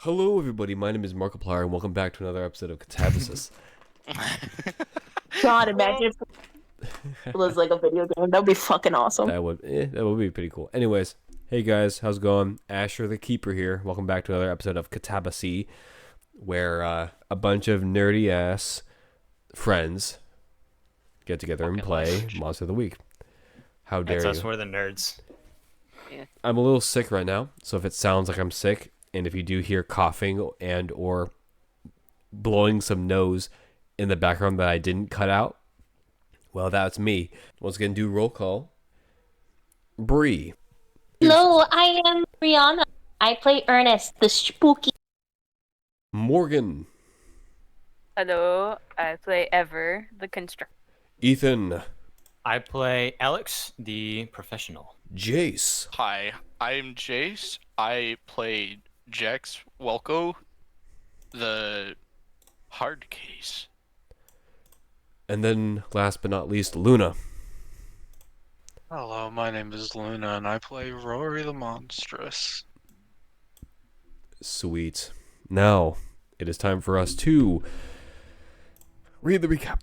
Hello, everybody. My name is Markiplier, and welcome back to another episode of Katabasis. God, imagine if it was like a video game. That would be fucking awesome. That would be pretty cool. Anyways, hey guys, how's it going? Asher the Keeper here. Welcome back to another episode of Katabasis, where a bunch of nerdy ass friends get together and play Monster of the Week. How dare That's you? us, we're the nerds. Yeah. I'm a little sick right now, so if it sounds like I'm sick, and if you do hear coughing and or blowing some nose in the background that I didn't cut out, well, that's me. Once again, do roll call. Bree. Hello, I am Brianna. I play Ernest, the spooky. Morgan. Hello, I play Ever, the constructor. Ethan. I play Alex, the professional. Jace. Hi, I'm Jace. I play Jex Welko, the hard case. And then, last but not least, Luna. Hello, my name is Luna, and I play Rory the Monstrous. Sweet. Now, it is time for us to read the recap.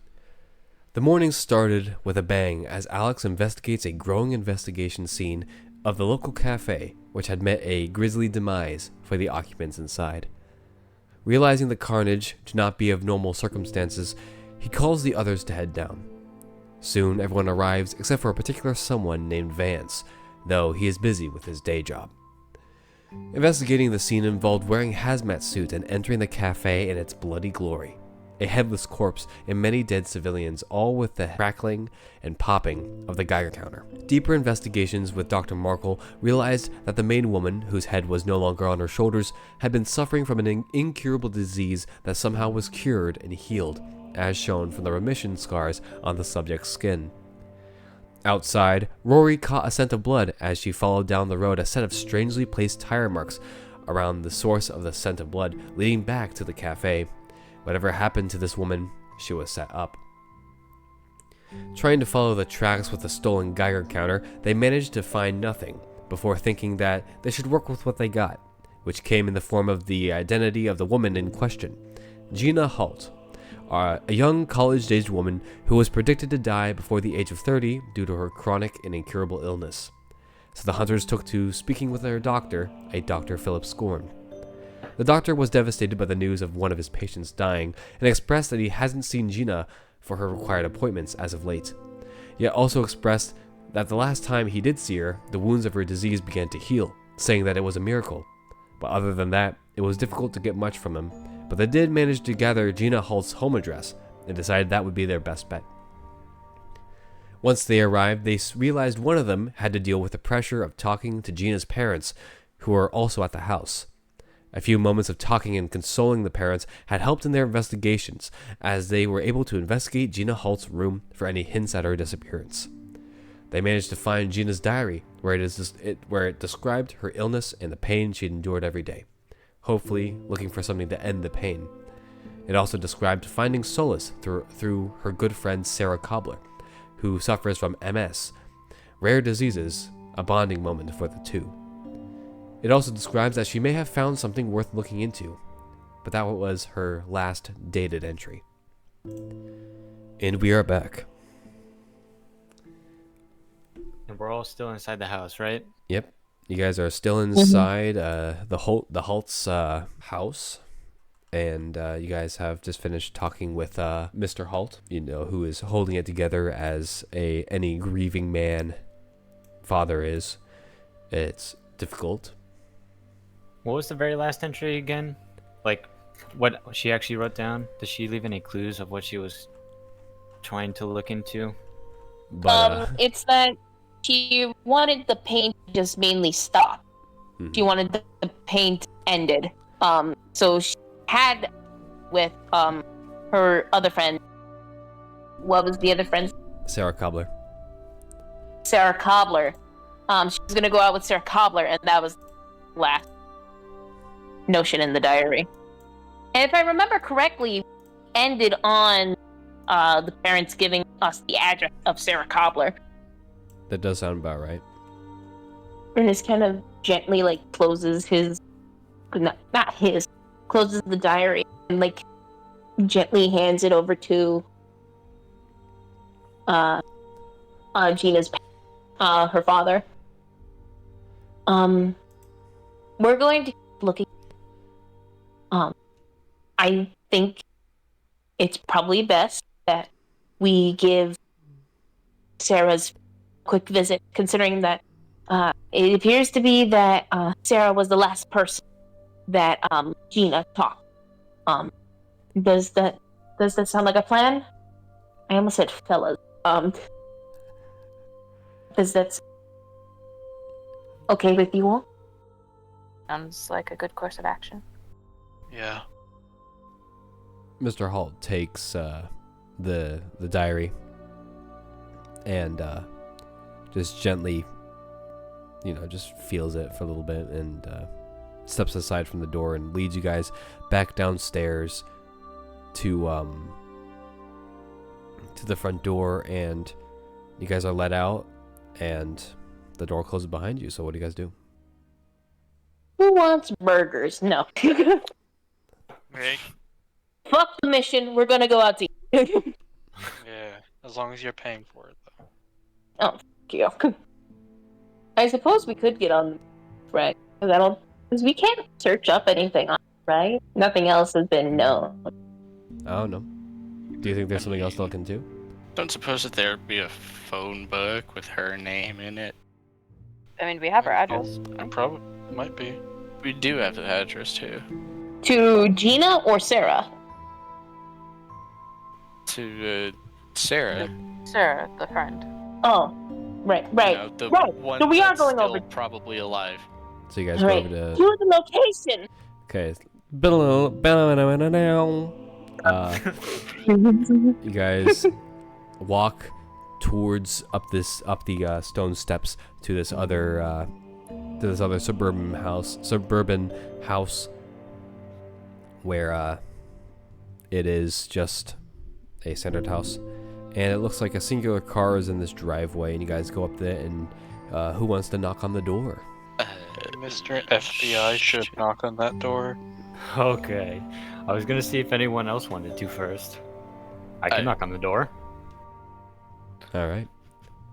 The morning started with a bang as Alex investigates a growing investigation scene of the local cafe, which had met a grisly demise for the occupants inside. Realizing the carnage to not be of normal circumstances, he calls the others to head down. Soon, everyone arrives except for a particular someone named Vance, though he is busy with his day job. Investigating the scene involved wearing a hazmat suit and entering the cafe in its bloody glory. A headless corpse and many dead civilians, all with the crackling and popping of the Geiger counter. Deeper investigations with Dr. Markle realized that the main woman, whose head was no longer on her shoulders, had been suffering from an incurable disease that somehow was cured and healed, as shown from the remission scars on the subject's skin. Outside, Rory caught a scent of blood as she followed down the road a set of strangely placed tire marks around the source of the scent of blood, leading back to the cafe. Whatever happened to this woman, she was set up. Trying to follow the tracks with the stolen Geiger counter, they managed to find nothing, before thinking that they should work with what they got, which came in the form of the identity of the woman in question, Gina Holt, a young college-aged woman who was predicted to die before the age of 30 due to her chronic and incurable illness. So the hunters took to speaking with their doctor, a Dr. Philip Scorn. The doctor was devastated by the news of one of his patients dying and expressed that he hasn't seen Gina for her required appointments as of late, yet also expressed that the last time he did see her, the wounds of her disease began to heal, saying that it was a miracle. But other than that, it was difficult to get much from him, but they did manage to gather Gina Holt's home address and decided that would be their best bet. Once they arrived, they realized one of them had to deal with the pressure of talking to Gina's parents, who were also at the house. A few moments of talking and consoling the parents had helped in their investigations, as they were able to investigate Gina Holt's room for any hints at her disappearance. They managed to find Gina's diary, where it described her illness and the pain she endured every day, hopefully looking for something to end the pain. It also described finding solace through her good friend Sarah Cobbler, who suffers from MS, rare diseases, a bonding moment for the two. It also describes that she may have found something worth looking into, but that was her last dated entry. And we are back. And we're all still inside the house, right? Yep, you guys are still inside the Holt's house, and you guys have just finished talking with Mr. Holt, who is holding it together as any grieving man father is. It's difficult. What was the very last entry again? Like, what she actually wrote down? Does she leave any clues of what she was trying to look into? But It's that she wanted the pain to just mainly stop. She wanted the pain to ended. So she had with her other friend. What was the other friend? Sarah Cobbler. Sarah Cobbler. She was gonna go out with Sarah Cobbler, and that was last notion in the diary. And if I remember correctly, ended on the parents giving us the address of Sarah Cobbler. That does sound about right. Ernest kind of gently closes his, not his, closes the diary and like gently hands it over to Gina's her father. We're going to keep looking. I think it's probably best that we give Sarah's a quick visit, considering that it appears to be that Sarah was the last person that Gina talked. Does that sound like a plan? I almost said fellas. Does that okay with you all? Sounds like a good course of action. Yeah. Mr. Holt takes the diary and just gently, just feels it for a little bit and steps aside from the door and leads you guys back downstairs to the front door, and you guys are let out and the door closes behind you. So what do you guys do? Who wants burgers? No. Right? Fuck the mission. We're gonna go out to eat. Yeah. As long as you're paying for it, though. Oh, fuck you. I suppose we could get on, right? Because we can't search up anything on, right? Nothing else has been known. I don't know. Do you think there's something else to look into? Don't suppose that there'd be a phone book with her name in it. I mean, we have her address. It probably might be. We do have the address too. To Gina or Sarah? To Sarah. Sarah, the friend. Oh, right. The Right. one So we are that's going still over. probably alive. So you guys go Right. over to... To the location. Okay. You guys walk towards up the stone steps to this other suburban house where it is just a standard house, and it looks like a singular car is in this driveway, and you guys go up there, and who wants to knock on the door? Mr. FBI should knock on that door. Okay. I was gonna see if anyone else wanted to first. I can knock on the door. All right.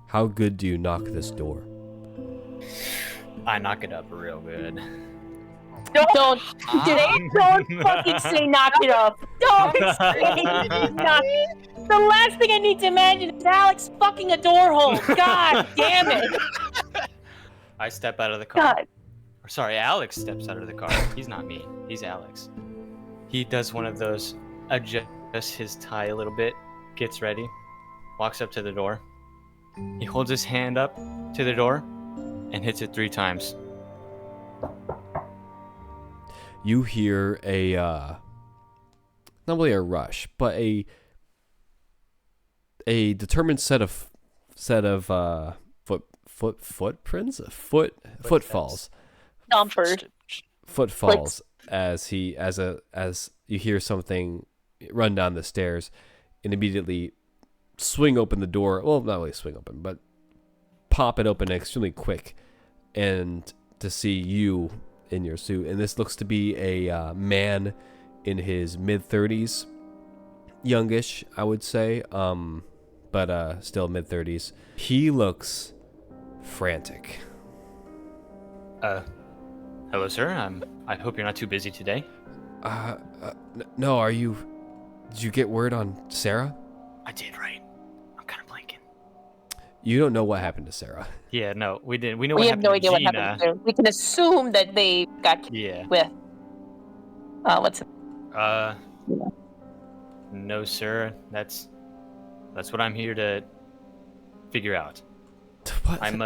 How good do you knock this door? I knock it up real good. Don't fucking say knock it up. Don't say knock it. The last thing I need to imagine is Alex fucking a door hole. God damn it. I step out of the car. God. Or sorry, Alex steps out of the car. He's not me. He's Alex. He does one of those, adjusts his tie a little bit, gets ready, walks up to the door. He holds his hand up to the door and hits it 3 times. You hear a not really a rush, but a determined set of footprints, footfalls, Stompers. footfalls as you hear something run down the stairs and immediately swing open the door. Well, not really swing open, but pop it open extremely quick, and to see you in your suit. And this looks to be a man in his mid-30s, youngish, I would say, but still mid-30s. He looks frantic. Hello, sir. I hope you're not too busy today. No, did you get word on Sarah? I did, right? I'm kind of blanking. You don't know what happened to Sarah. Yeah, no, we didn't. We know We what have no happened to idea what Gina. happened there. We can assume that they got killed Yeah. with what's it? No, sir. That's what I'm here to figure out. What? I'm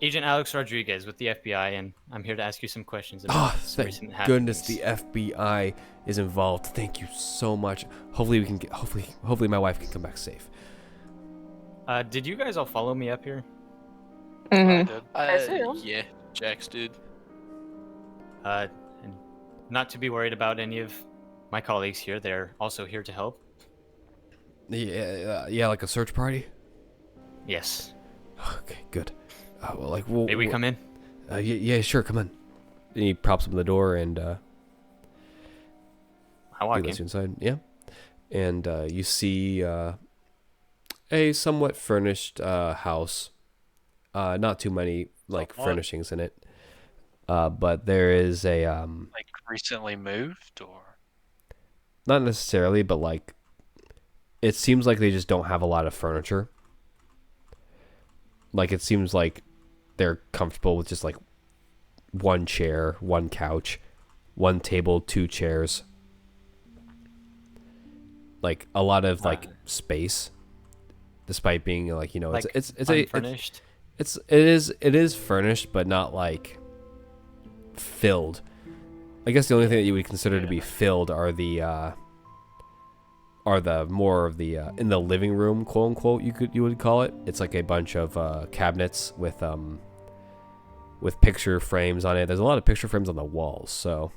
Agent Alex Rodriguez with the FBI, and I'm here to ask you some questions about some recent Thank happenings. goodness the FBI is involved. Thank you so much. Hopefully we can get. Hopefully my wife can come back safe. Did you guys all follow me up here? Mm-hmm. I did. assume. Yeah, Jax did. And not to be worried about any of my colleagues here. They're also here to help. Yeah, like a search party. Yes. Okay, good. May we come in? Yeah, sure, come on. And he props open the door, and I walk He lets in. you inside. Yeah, and you see a somewhat furnished house. Not too many like What? furnishings in it. But there is a Like recently moved or? not necessarily, but like it seems like they just don't have a lot of furniture. Like it seems like they're comfortable with just like one chair, one couch, one table, two chairs. Like a lot of like space, despite being like Like it's unfurnished. it is furnished, but not like filled. I guess the only thing that you would consider to be filled are the more of the in the living room, quote unquote, you would call it. It's like a bunch of cabinets with picture frames on it. There's a lot of picture frames on the walls, so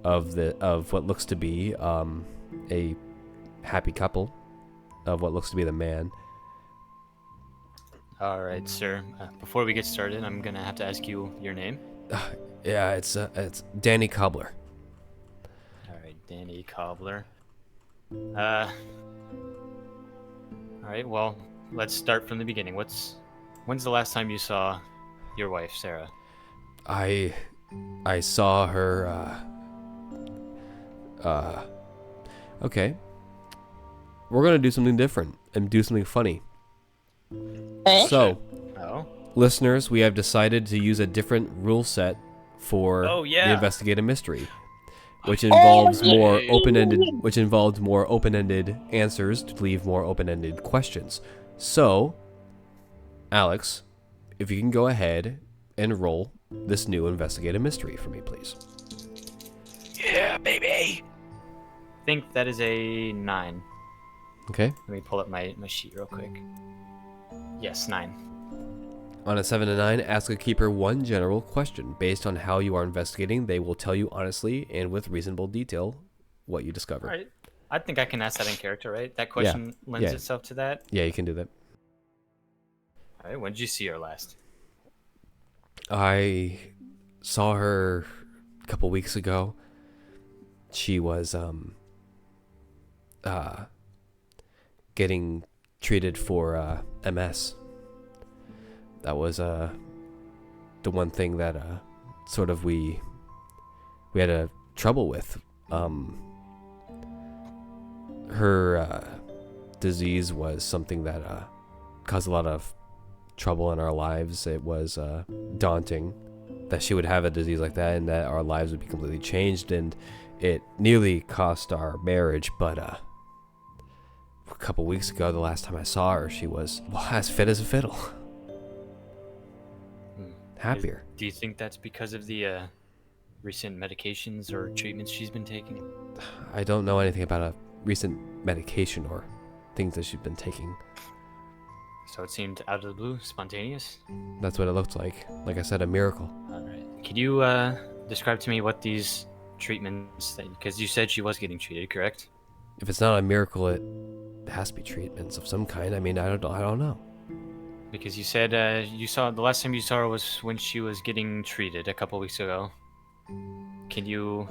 of what looks to be a happy couple, of what looks to be the man. All right, sir. Before we get started, I'm gonna have to ask you your name. Yeah, it's Danny Cobbler. All right, Danny Cobbler. All right. Well, let's start from the beginning. When's the last time you saw your wife, Sarah? I saw her okay. We're gonna do something different and do something funny. So, Oh. listeners, we have decided to use a different rule set for Oh, yeah. the investigative mystery, which involves more yay. open-ended answers to leave more open-ended questions. So, Alex, if you can go ahead and roll this new investigative mystery for me, please. Yeah, baby. I think that is a 9. Okay. Let me pull up my sheet real quick. Yes, 9. On a 7 to 9, ask a keeper one general question. Based on how you are investigating, they will tell you honestly and with reasonable detail what you discover. All right. I think I can ask that in character, right? That question lends yeah. itself to that. Yeah, you can do that. All right. When did you see her last? I saw her a couple weeks ago. She was getting treated for MS. That was the one thing that sort of we had a trouble with. Her disease was something that caused a lot of trouble in our lives. It was daunting that she would have a disease like that and that our lives would be completely changed, and it nearly cost our marriage. But a couple weeks ago, the last time I saw her, she was as fit as a fiddle. Happier. Do you think that's because of the recent medications or treatments she's been taking? I don't know anything about a recent medication or things that she's been taking. So it seemed out of the blue, spontaneous? That's what it looked like. Like I said, a miracle. All right. Could you describe to me what these treatments, because you said she was getting treated, correct? If it's not a miracle, it has to be treatments of some kind. I mean, I don't know. Because you said the last time you saw her was when she was getting treated a couple weeks ago. Can you,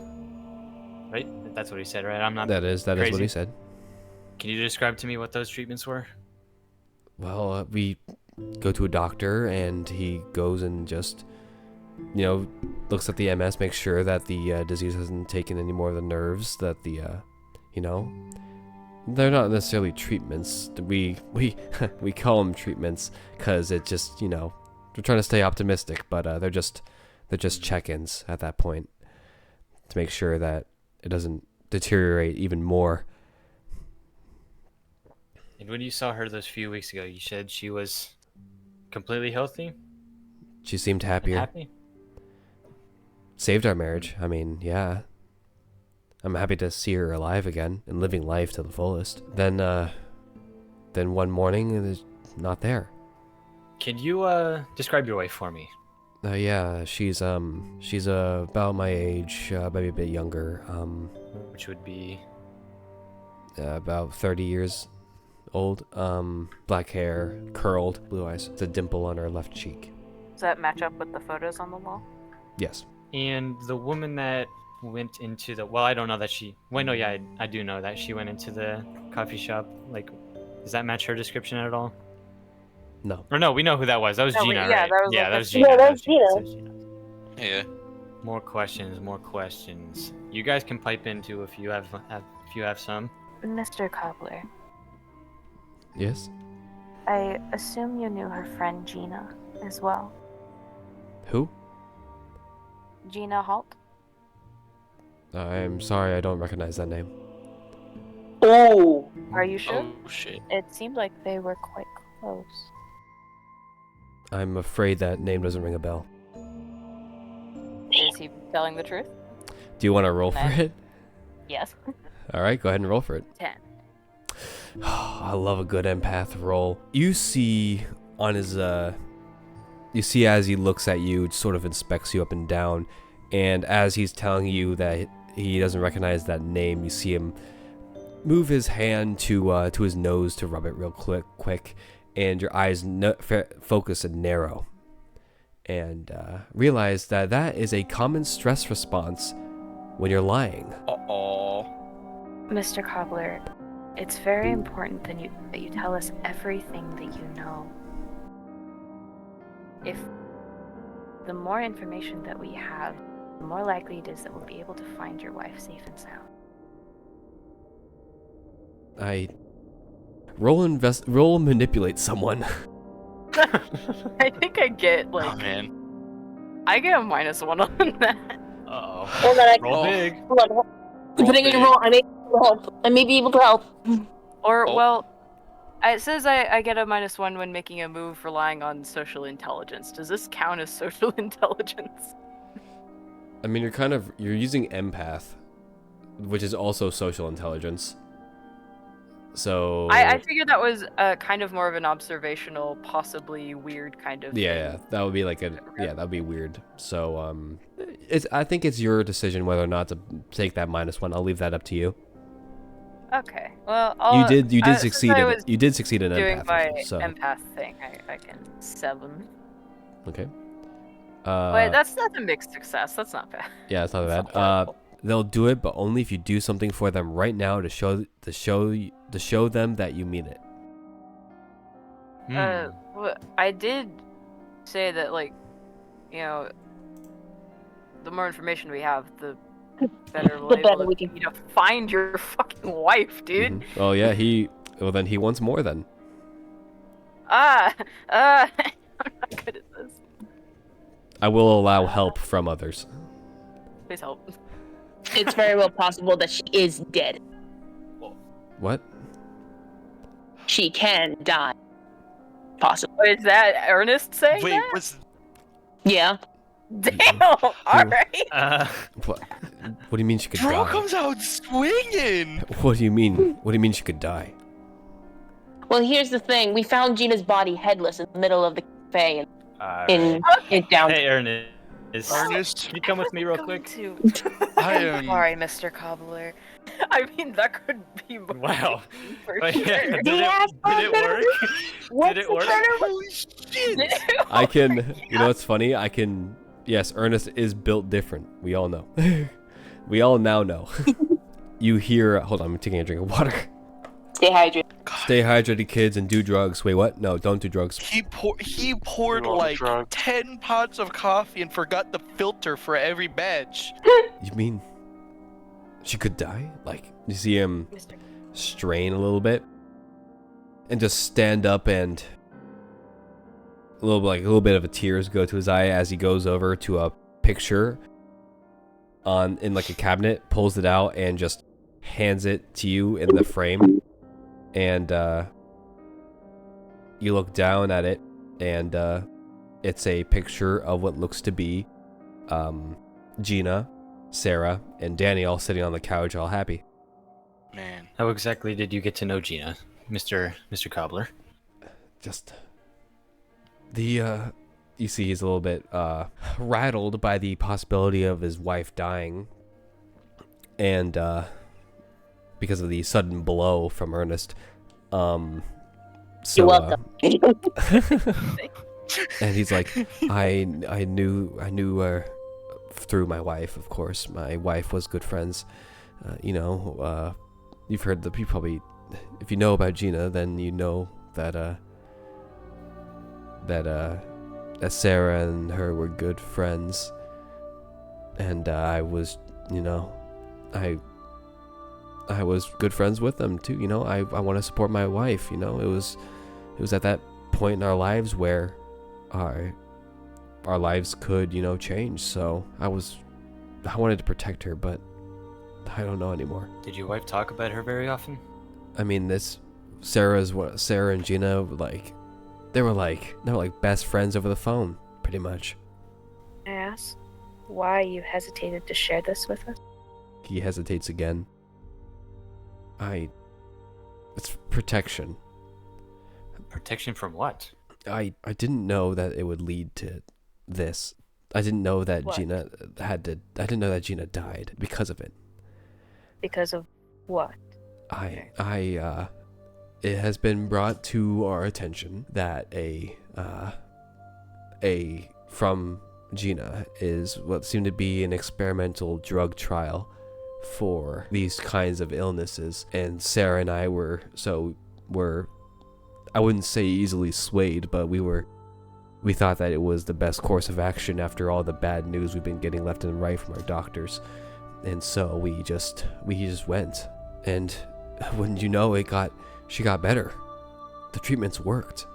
right? That's what he said, right? I'm not. That is what crazy. he said. Can you describe to me what those treatments were? Well, we go to a doctor and he goes and just, looks at the MS, makes sure that the disease hasn't taken any more of the nerves, that they're not necessarily treatments. We call them treatments because it just, we're trying to stay optimistic, but they're just check-ins at that point to make sure that it doesn't deteriorate even more. And when you saw her those few weeks ago, you said she was completely healthy? She seemed And happier. happy? Saved our marriage. I mean, yeah. I'm happy to see her alive again and living life to the fullest. Then one morning, it's not there. Can you describe your wife for me? Yeah, she's about my age, maybe a bit younger. Which would be... About 30 years old. Black hair, curled, blue eyes. It's a dimple on her left cheek. Does that match up with the photos on the wall? Yes. And the woman that went into the. Well, I don't know that she. Wait, no, yeah, I do know that she went into the coffee shop. Like, does that match her description at all? No. Or no, we know who that was. That was No, Gina, yeah, right? that was yeah, like that the- was Gina. Yeah, that was Gina. That was Gina. Yeah. More questions, more questions. You guys can pipe into if you have some. Mr. Cobbler, Yes? I assume you knew her friend Gina as well. Who? Gina Halt? I'm sorry, I don't recognize that name. Oh. Are you sure? Oh shit. It seemed like they were quite close. I'm afraid that name doesn't ring a bell. Is he telling the truth? Do you want to roll for it? Yes. Alright, go ahead and roll for it. 10. I love a good empath roll. You see on his, you see as he looks at you, sort of inspects you up and down, and as he's telling you that he doesn't recognize that name, you see him move his hand to his nose to rub it real quick, and your eyes focus and narrow, and realize that that is a common stress response when you're lying. Uh-oh. Mr. Cobbler, it's very important that you tell us everything that you know. If the more information that we have, the more likely it is that we'll be able to find your wife safe and sound. I roll manipulate someone. I think I get like Oh man. I get a -1 on that. Uh-oh. Hold on, Roll big. hold on. Depending on your roll, I may be able to help. I may be able to help. Or Oh. well, it says I get a -1 when making a move relying on social intelligence. Does this count as social intelligence? I mean, you're using empath, which is also social intelligence. So I figured that was kind of more of an observational, possibly weird kind of yeah, thing. that would be like that'd be weird. So I think it's your decision whether or not to take that -1. I'll leave that up to you. Okay. Well, You did since succeed I in was you did succeed in doing empath. my So empath thing. I can 7. okay. Wait, that's a mixed success. That's not bad. Yeah, it's not That's bad. not horrible. They'll do it, but only if you do something for them right now to show them that you mean it. Well, I did say that, like, you know, the more information we have, the better we'll The be better able we to, can- you know, find your fucking wife, dude. Mhm. Oh yeah, well then he wants more then. I'm not good at this. I will allow help from others. Please help. It's very well possible that she is dead. What? She can die. Possible. Is that Ernest saying Wait, that? what's Yeah. Damn. All right. What? What do you mean she could Bro die? comes out swinging? What do you mean? What do you mean she could die? Well, here's the thing. We found Gina's body headless in the middle of the cafe Alright. in Downtime. Hey, Ernest. Ernest, Can you come with me real quick? I am. Sorry, Mr. Cobbler. I mean, that could be. Wow. For Wait, sure. did The ass it work? What's Did it the work? matter with- Holy shit! I can. You know what's funny? I can. Yes, Ernest is built different. We all know. We all now know. You hear. Hold on, I'm taking a drink of water. Stay hydrated. Stay hydrated, kids, and do drugs. Wait, what? No, don't do drugs. He poured You want a like drug? 10 pots of coffee and forgot the filter for every batch. You mean she could die? Like, you see him strain a little bit and just stand up, and a little bit of a tears go to his eye as he goes over to a picture in like a cabinet, pulls it out, and just hands it to you in the frame. And you look down at it, and it's a picture of what looks to be Gina, Sarah, and Danny all sitting on the couch, all happy. Man. How exactly did you get to know Gina, Mr. Cobbler? Just you see he's a little bit rattled by the possibility of his wife dying, and because of the sudden blow from Ernest. So, You're welcome. and he's like, I knew through my wife, of course. My wife was good friends. You've heard you probably, if you know about Gina, then you know that Sarah and her were good friends, and I was good friends with them too. I want to support my wife. It was at that point in our lives where our lives could change. So I wanted to protect her, but I don't know anymore. Did your wife talk about her very often? I mean, Sarah and Gina, they were like best friends over the phone, pretty much. I ask why you hesitated to share this with us? He hesitates again. It's protection. Protection from what? I didn't know that it would lead to this. I didn't know that What? I didn't know that Gina died because of it. Because of what? It has been brought to our attention that from Gina is what seemed to be an experimental drug trial for these kinds of illnesses, and Sarah and I were I wouldn't say easily swayed, but we thought that it was the best course of action after all the bad news we've been getting left and right from our doctors. And so we just went, and wouldn't you know, she got better. The treatments worked.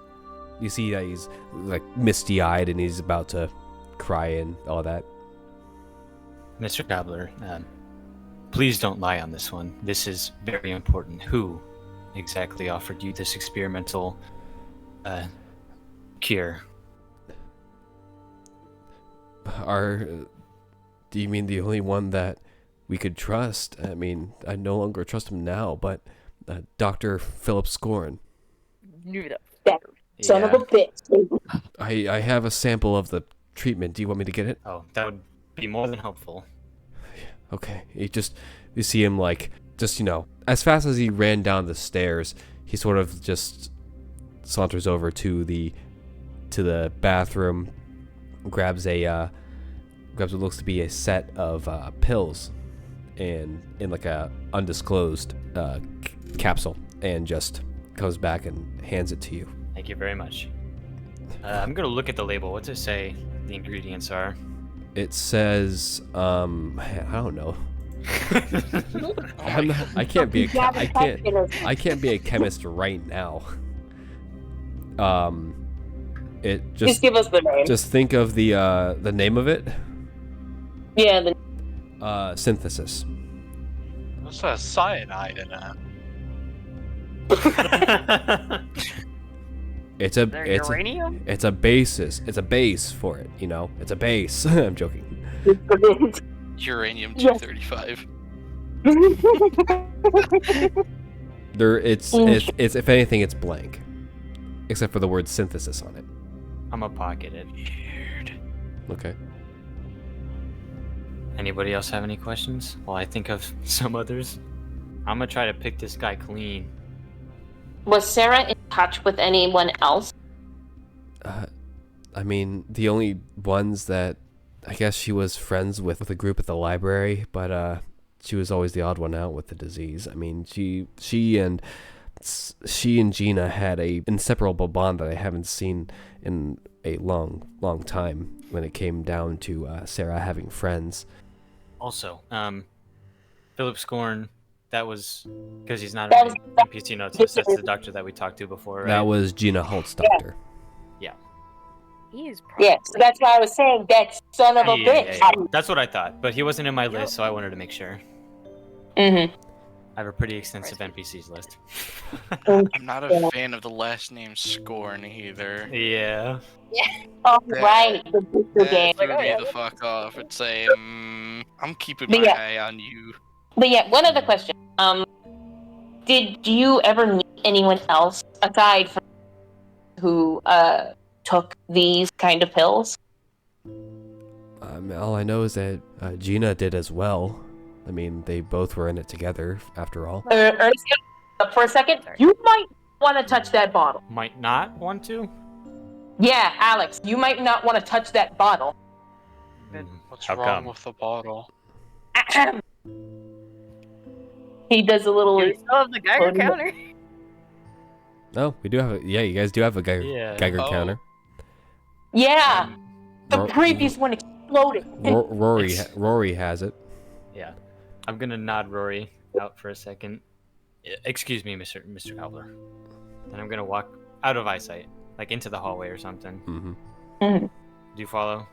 You see that he's like misty-eyed and he's about to cry and all that. Mr. Cobbler, please don't lie on this one. This is very important. Who exactly offered you this experimental cure? Do you mean the only one that we could trust? I mean, I no longer trust him now, but Dr. Philip Scorn. Knew that. Son of a bitch. I have a sample of the treatment. Do you want me to get it? Oh, that would be more than helpful. Okay. You see him as fast as he ran down the stairs, he sort of just saunters over to the bathroom, grabs what looks to be a set of pills, and in like a undisclosed capsule, and just comes back and hands it to you. Thank you very much. I'm gonna look at the label. What's it say the ingredients are? It says, I don't know. I can't be a chemist right now. It Just give us the name. Just think of the name of it. Yeah. Synthesis. What's that cyanide in it? It's a uranium? It's a basis. It's a base for it. It's a base. I'm joking. Uranium 235. It's if anything, it's blank, except for the word synthesis on it. I'm gonna pocket it. Okay. Anybody else have any questions? While I think of some others. I'm gonna try to pick this guy clean. Was Sarah in touch with anyone else? I mean, the only ones that I guess she was friends with a group at the library, but she was always the odd one out with the disease. I mean, she and Gina had a inseparable bond that I haven't seen in a long time when it came down to Sarah having friends. Also, Philip Scorn, that was because he's not on NPC notes. That's the doctor that we talked to before, right? That was Gina Holt's doctor. Yeah. He is probably... Yeah, so that's why I was saying that son of a bitch. Yeah. That's what I thought, but he wasn't in my list, so I wanted to make sure. Mm-hmm. I have a pretty extensive NPCs list. I'm not a fan of the last name Scorn either. Yeah. Oh, right. The booster game. Threw me the fuck off. It's a, I'm keeping my eye on you. But yeah, one other question. Did you ever meet anyone else aside from who took these kind of pills? All I know is that Gina did as well. I mean, they both were in it together, after all. Ernest, for a second, you might want to touch that bottle. Might not want to? Yeah, Alex, you might not want to touch that bottle. What's How wrong come? with the bottle? He does a little. Do we still have the Geiger Loading it. counter? Oh, we do have a, yeah, you guys do have a Yeah. Geiger Oh. counter. Yeah, the Ro- previous one exploded. Rory has it. Yeah. I'm gonna nod Rory out for a second. Excuse me, Mr. Cobbler. Then I'm gonna walk out of eyesight, like into the hallway or something. Mm-hmm. Mhm. Do you follow,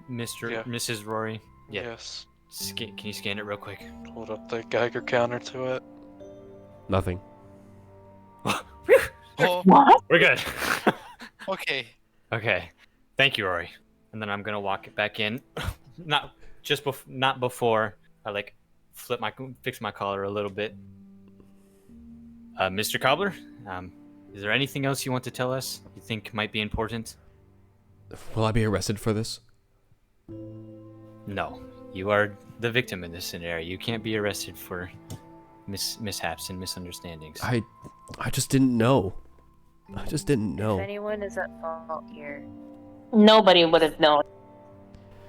Mr. Yeah. Mrs. Rory? Yeah. Yes. Can you scan it real quick? Hold up the Geiger counter to it. Nothing. Oh, What? We're good. okay. Okay. Thank you, Rory. And then I'm gonna walk it back in. Not before I like fix my collar a little bit. Mr. Cobbler, is there anything else you want to tell us you think might be important? Will I be arrested for this? No, you are the victim in this scenario. You can't be arrested for mishaps and misunderstandings. I just didn't know. I just didn't If know. anyone is at fault here, Nobody would have known.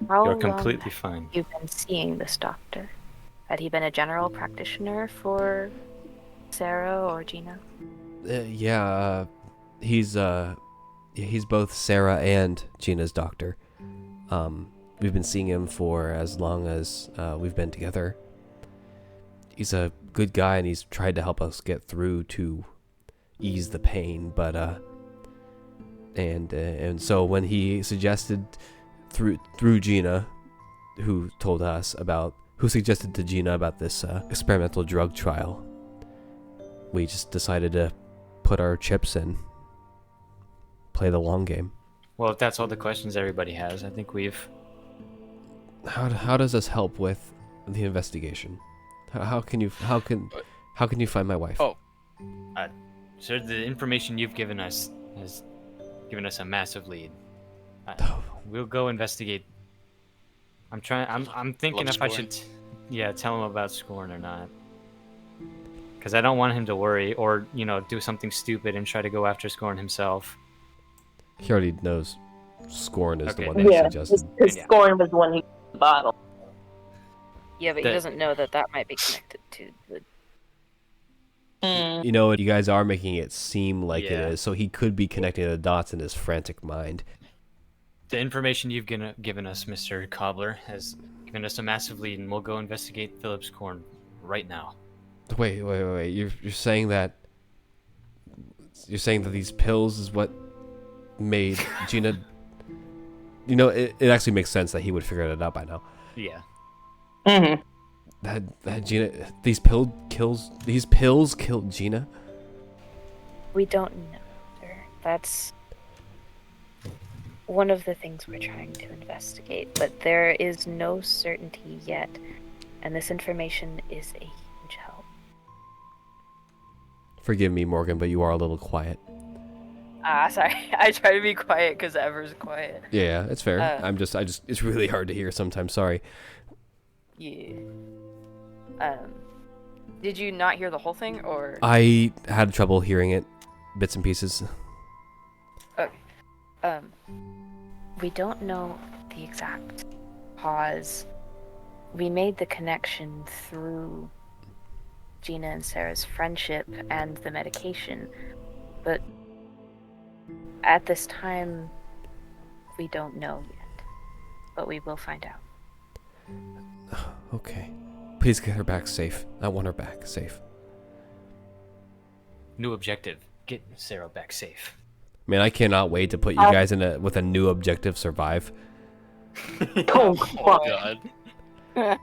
how You're long completely fine. have you been seeing this doctor? Had he been a general practitioner for Sarah or Gina? Yeah, he's both Sarah and Gina's doctor. We've been seeing him for as long as we've been together. He's a good guy, and he's tried to help us get through to ease the pain. But and so when he suggested through Gina, who suggested to Gina about this experimental drug trial, we just decided to put our chips in, play the long game. Well, if that's all the questions everybody has, I think we've... How does this help with the investigation? How can you find my wife? Oh. Sir, the information you've given us has given us a massive lead. We'll go investigate. I'm thinking Love if I Scorn. should, tell him about Scorn or not. Because I don't want him to worry or, do something stupid and try to go after Scorn himself. He already knows Scorn is the Okay. one that he Yeah, suggested. his Yeah. scoring was the one who the bottle. Yeah, but he doesn't know that might be connected to the. You know, you guys are making it seem like Yeah. it is, so he could be connecting the dots in his frantic mind. The information you've given us, Mr. Cobbler, has given us a massive lead, and we'll go investigate Philip Scorn right now. Wait. You're saying that these pills is what made Gina. It actually makes sense that he would figure it out by now. Yeah. Mm-hmm. That Gina, these pills killed Gina. We don't know, sir. That's one of the things we're trying to investigate, but there is no certainty yet, and this information is a huge help. Forgive me, Morgan, but you are a little quiet. Sorry. I try to be quiet because Ever's quiet. Yeah, it's fair. Uh. It's really hard to hear sometimes. Sorry. Yeah. Did you not hear the whole thing, or? I had trouble hearing it, bits and pieces. We don't know the exact cause. We made the connection through Gina and Sarah's friendship and the medication, but at this time, we don't know yet. But we will find out. Okay. Please get her back safe. I want her back safe. New objective: get Sarah back safe. Man, I cannot wait to put you guys with a new objective: survive. Oh, Oh god.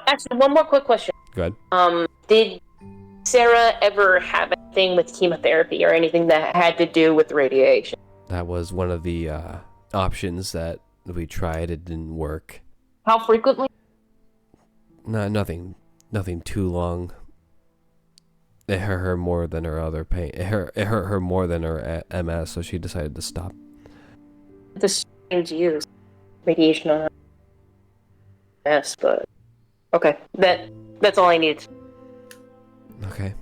Actually, one more quick question. Go ahead. Did Sarah ever have anything with chemotherapy or anything that had to do with radiation? That was one of the options that we tried. It didn't work. How frequently? No, nothing too long. It hurt her more than her other pain. It hurt her more than her MS, so she decided to stop. It's a strange use. Radiation on MS, but okay. That's all I need. Okay.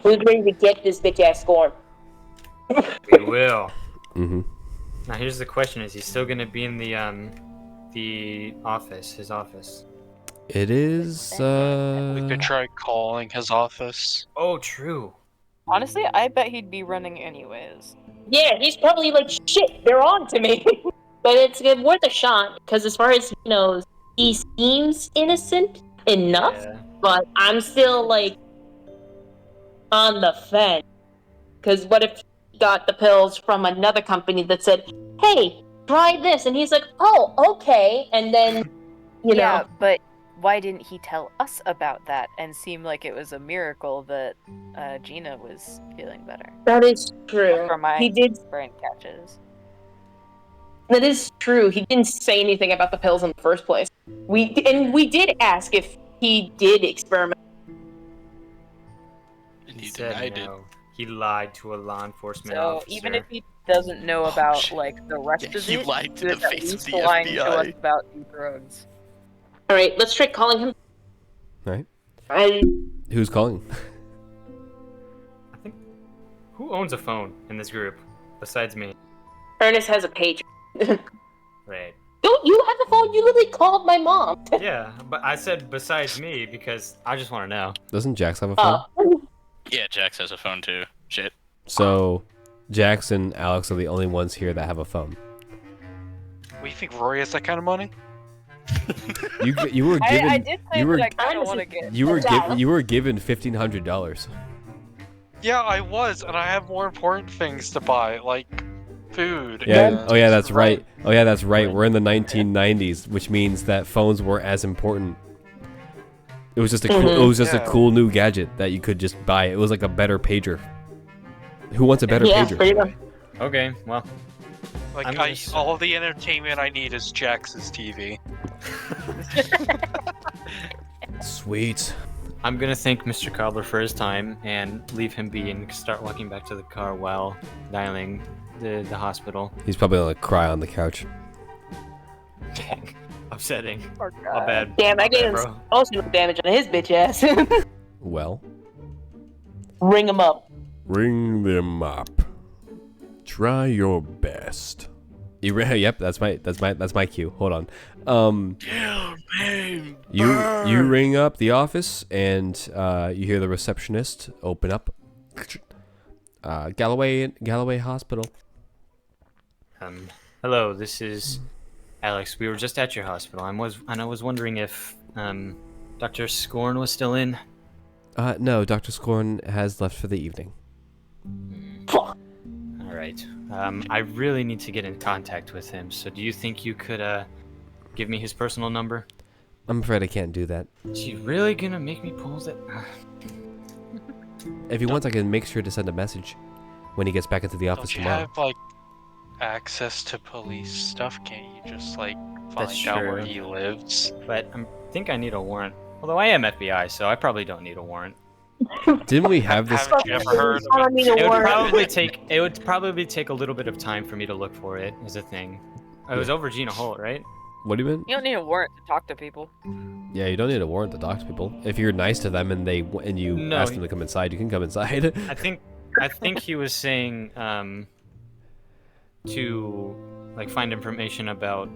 Who's ready to get this bitch ass Scorn? We will. Mm-hmm. Now here's the question: is he still gonna be in the the office, his office. It is. We could try calling his office. Oh, true. Honestly, I bet he'd be running anyways. Yeah, he's probably like, shit, they're on to me. But it's worth a shot, because as far as he knows, he seems innocent enough, Yeah. but I'm still, like, on the fence. Because what if he got the pills from another company that said, hey, try this, and he's like, oh, okay, and then, you Yeah, know. but why didn't he tell us about that and seem like it was a miracle that Gina was feeling better? That is true. For my He did. brain catches. That is true. He didn't say anything about the pills in the first place. We did ask if he did experiment. And he said denied it. no. He lied to a law enforcement So officer. even if he doesn't know about shit. like the rest Yeah, of he it, lied to the he's at face of least the lying to us FBI. about the drugs. All right, let's try calling him. Right. I Who's calling? I think. Who owns a phone in this group besides me? Ernest has a page. Right. Don't you have a phone? You literally called my mom. Yeah, but I said besides me because I just want to know. Doesn't Jax have a phone? Yeah, Jax has a phone too. Shit. So, Jax and Alex are the only ones here that have a phone. We think Rory has that kind of money? You were given. I did say you were that I kind of want to get. you were given $1,500. Yeah, I was, and I have more important things to buy, like food. Yeah. and Oh yeah, that's right. rent. Oh yeah, that's right. We're in the 1990s, which means that phones weren't as important. It was just a cool. It was just a Yeah. cool new gadget that you could just buy. It was like a better pager. Who wants a better Yeah, pager? pretty much. Okay, well, Like I'm gonna all the entertainment I need is Jax's TV. Sweet. I'm gonna thank Mr. Cobbler for his time and leave him be and start walking back to the car while dialing the hospital. He's probably gonna cry on the couch. Dang. Upsetting. Poor My guy. bad. Damn, My I gave bad, him bro. emotional damage on his bitch ass. Well, Ring him up. ring them up. Try your best. Yep, that's my cue. Hold on. Yeah, man. You ring up the office and you hear the receptionist open up. Galloway Hospital. Hello, this is Alex. We were just at your hospital. I was wondering if Dr. Scorn was still in. No, Dr. Scorn has left for the evening. Fuck. All right. I really need to get in contact with him. So do you think you could give me his personal number? I'm afraid I can't do that. Is he really gonna make me pull that? If he wants, I can make sure to send a message when he gets back into the office Don't you tomorrow. have like access to police stuff? Can't you just like That's find out where true. he lives? But I think I need a warrant. Although I am FBI, so I probably don't need a warrant. Didn't we have this? Haven't you ever heard I of don't need a It would warrant. probably take a little bit of time for me to look for it. Is a thing. It was over Gina Holt, right? What do you mean? You don't need a warrant to talk to people. Yeah, you don't need a warrant to talk to people. If you're nice to them and you No, ask them to come inside, you can come inside. I think he was saying to like find information about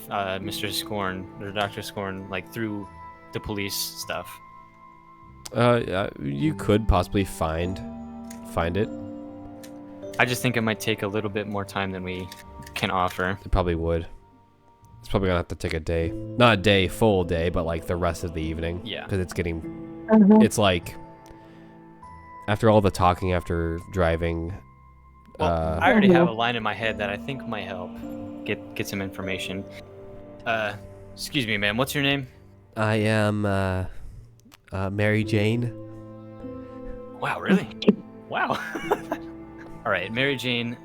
Mr. Scorn or Dr. Scorn like through the police stuff. You could possibly find it. I just think it might take a little bit more time than we can offer. It probably would. It's probably gonna have to take a day, not a day, full day, but like the rest of the evening. Yeah. Because it's getting, it's like after all the talking after driving. Well, I already have a line in my head that I think might help get some information. Excuse me, ma'am. What's your name? I am Mary Jane. Wow, really? Wow. All right, Mary Jane.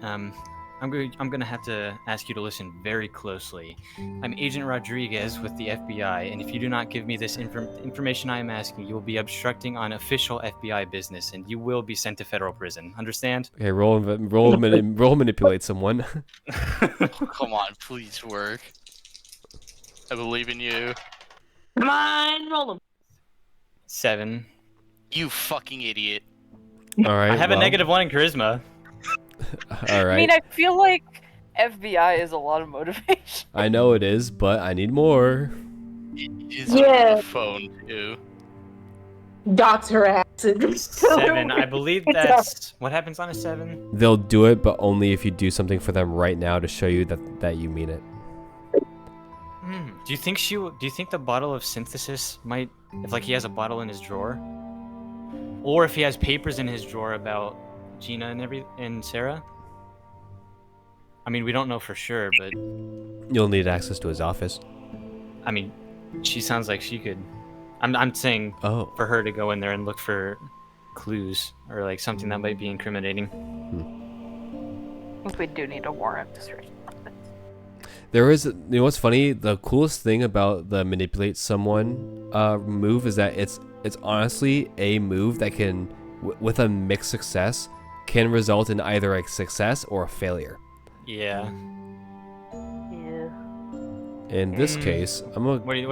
I'm gonna have to ask you to listen very closely. I'm Agent Rodriguez with the FBI, and if you do not give me this information I am asking, you will be obstructing on official FBI business, and you will be sent to federal prison. Understand? Okay, roll manipulate someone. Come on, please work. I believe in you. Come on, roll him. 7. You fucking idiot. All right. I have a -1 in charisma. All right. I mean, I feel like FBI is a lot of motivation. I know it is, but I need more. He's Yeah. on the phone too. Dots her ass. 7. I believe that's what happens on a 7. They'll do it, but only if you do something for them right now to show you that you mean it. Do you think do you think the bottle of synthesis might, if like he has a bottle in his drawer, or if he has papers in his drawer about Gina and Sarah? I mean, we don't know for sure, but You'll need access to his office. I mean, she sounds like she could. I'm saying Oh. for her to go in there and look for clues or like something that might be incriminating. I think we do need a warrant to search. There is, you know what's funny? The coolest thing about the manipulate someone move is that it's honestly a move that can, with a mixed success, can result in either a success or a failure. Yeah. Yeah. In this case, What do you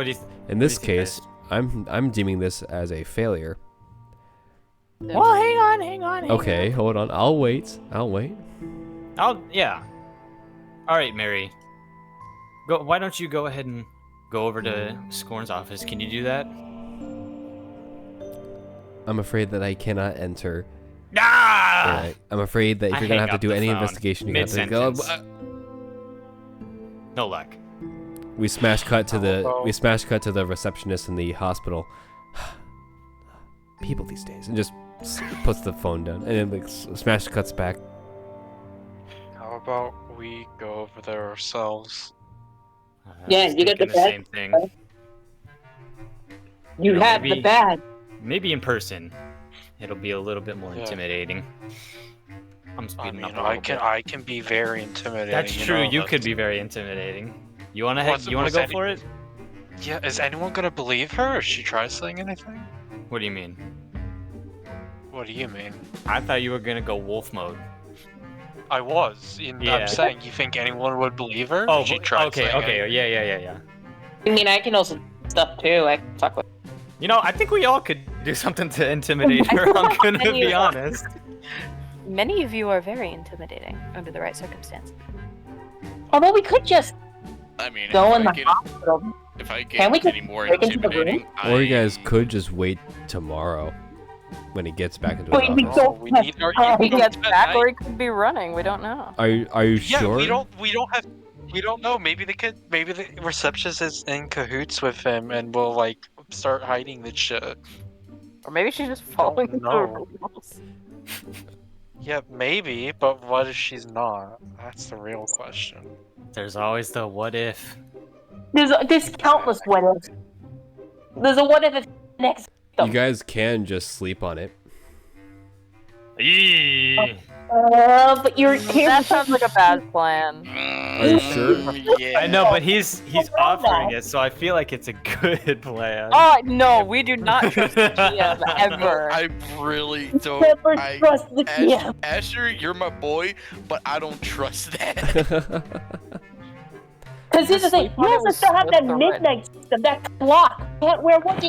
in this think, case, I'm deeming this as a failure. Well, hang on. Okay, hold on. I'll wait. Yeah. All right, Mary. Why don't you go ahead and go over to Scorn's office? Can you do that? I'm afraid that I cannot enter. Ah! I'm afraid that if I you're gonna hang have to up do the any phone investigation, you're gonna have to go. mid-sentence. No luck. We smash cut to the receptionist in the hospital. People these days, and just puts the phone down, and then like smash cuts back. How about we go over there ourselves? Yeah, I was you get the thinking bag. same thing. You You know, have the maybe- bag. Maybe in person, it'll be a little bit more Yeah. intimidating. I'm I speeding mean, up a little bit. I can be very intimidating. That's true. know, You but- could be very intimidating. You wanna Was- you wanna was go any- for it? Yeah, is anyone gonna believe her if she tries saying anything? What do you mean? What do you mean? I thought you were gonna go wolf mode. I was. Yeah. I'm saying, you think anyone would believe her? Oh, if she tried okay, saying okay, anything? yeah. I mean, I can also stuff too. I can fuck with. You know, I think we all could do something to intimidate her. I'm gonna be honest. Many of you are very intimidating under the right circumstances. Although we could just I mean, go if in I the get, hospital. if I Can we get just any more break into the room? intimidating, Or you guys I- could just wait tomorrow when he gets back into Wait, his we office. don't we have need our- time. He gets At back, night. or he could be running. We don't know. Are you Yeah, sure? we don't know. Maybe the receptionist is in cahoots with him, and will like start hiding the shit. Or maybe she's just following the know. rules. Yeah, maybe, but what if she's not? That's the real question. There's always the what if. There's countless what ifs. There's a what if next. You guys can just sleep on it. Eee. But you're That sounds like a bad plan. Are you sure? Yeah. I know, but he's offering it, so I feel like it's a good plan. Oh no, we do not trust the GM ever. I really don't. Never I, trust the GM. Asher, you're my boy, but I don't trust that. Because here's the thing, Sleep you on it also with still have that Smith already. midnight system, that clock. Can't wear one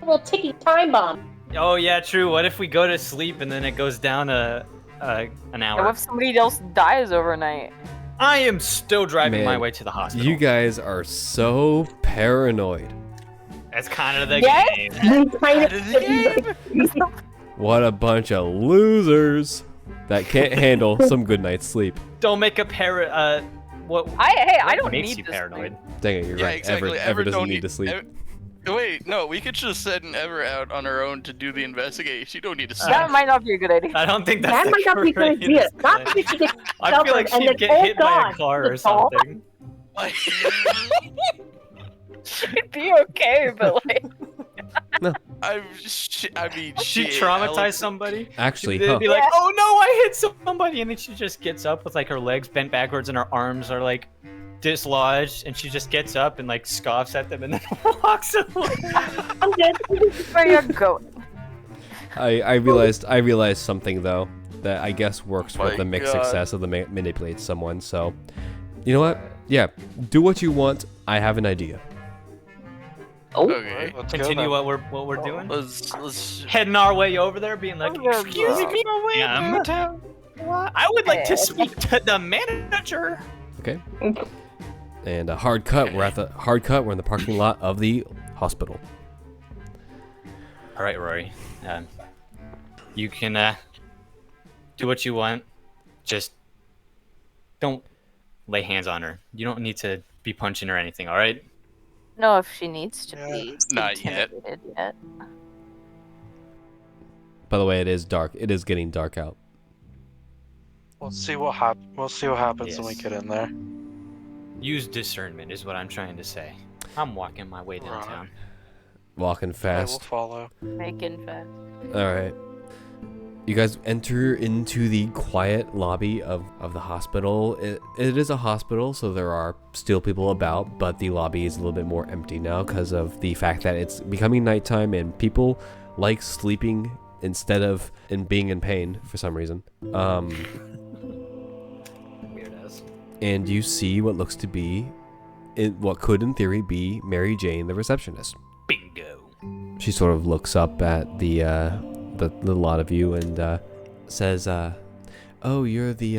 little ticking time bomb. Oh yeah, true. What if we go to sleep and then it goes down an And hour? what if somebody else dies overnight? I am still driving my Man, way to the hospital. You guys are so paranoid. That's kind of the Yes. game. You kind Out of the game. What a bunch of losers that can't handle some good night's sleep. Don't make a what? I what don't makes need you this paranoid. Dang it, you're Yeah, right. exactly. Ever doesn't don't need to sleep. Wait, no, we could just send Ever out on her own to do the investigation. You don't need to sleep. That might not be a good idea. I don't think that's That the might not be a good idea. greatest Not plan. that she gets I feel like stubborn and she'd then, get oh hit by a God, car or the tall- something. It'd be okay, but like, I mean, She shit, traumatized Alex- somebody. Actually, They'd huh? be like, "Oh no, I hit somebody," and then she just gets up with like her legs bent backwards and her arms are like dislodged, and she just gets up and like scoffs at them and then walks away. I'm just- where you're going. I realized something though that I guess works My with the mixed God. success of the manipulate someone. So, you know what? Yeah, do what you want. I have an idea. Okay, Let's go Continue then. what we're doing. let's. Heading our way over there, being like, "Excuse me, ma'am. I would like to speak to the manager." Okay. And a hard cut. We're in the parking lot of the hospital. All right, Rory. You can do what you want. Just don't lay hands on her. You don't need to be punching or anything. All right? No, if she needs to Yeah. be Not yet. intimidated yet. By the way, it is dark. It is getting dark out. We'll see what happens when we Yes. get in there. Use discernment is what I'm trying to say. I'm walking my way downtown. Walking I will fast. follow. Making fast. All right. You guys enter into the quiet lobby of the hospital. It is a hospital, so there are still people about, but the lobby is a little bit more empty now because of the fact that it's becoming nighttime and people like sleeping instead of being in pain for some reason. Weirdos. And you see what looks to be, what could in theory be Mary Jane, the receptionist. Bingo. She sort of looks up at the lot of you and says, "Oh, you're the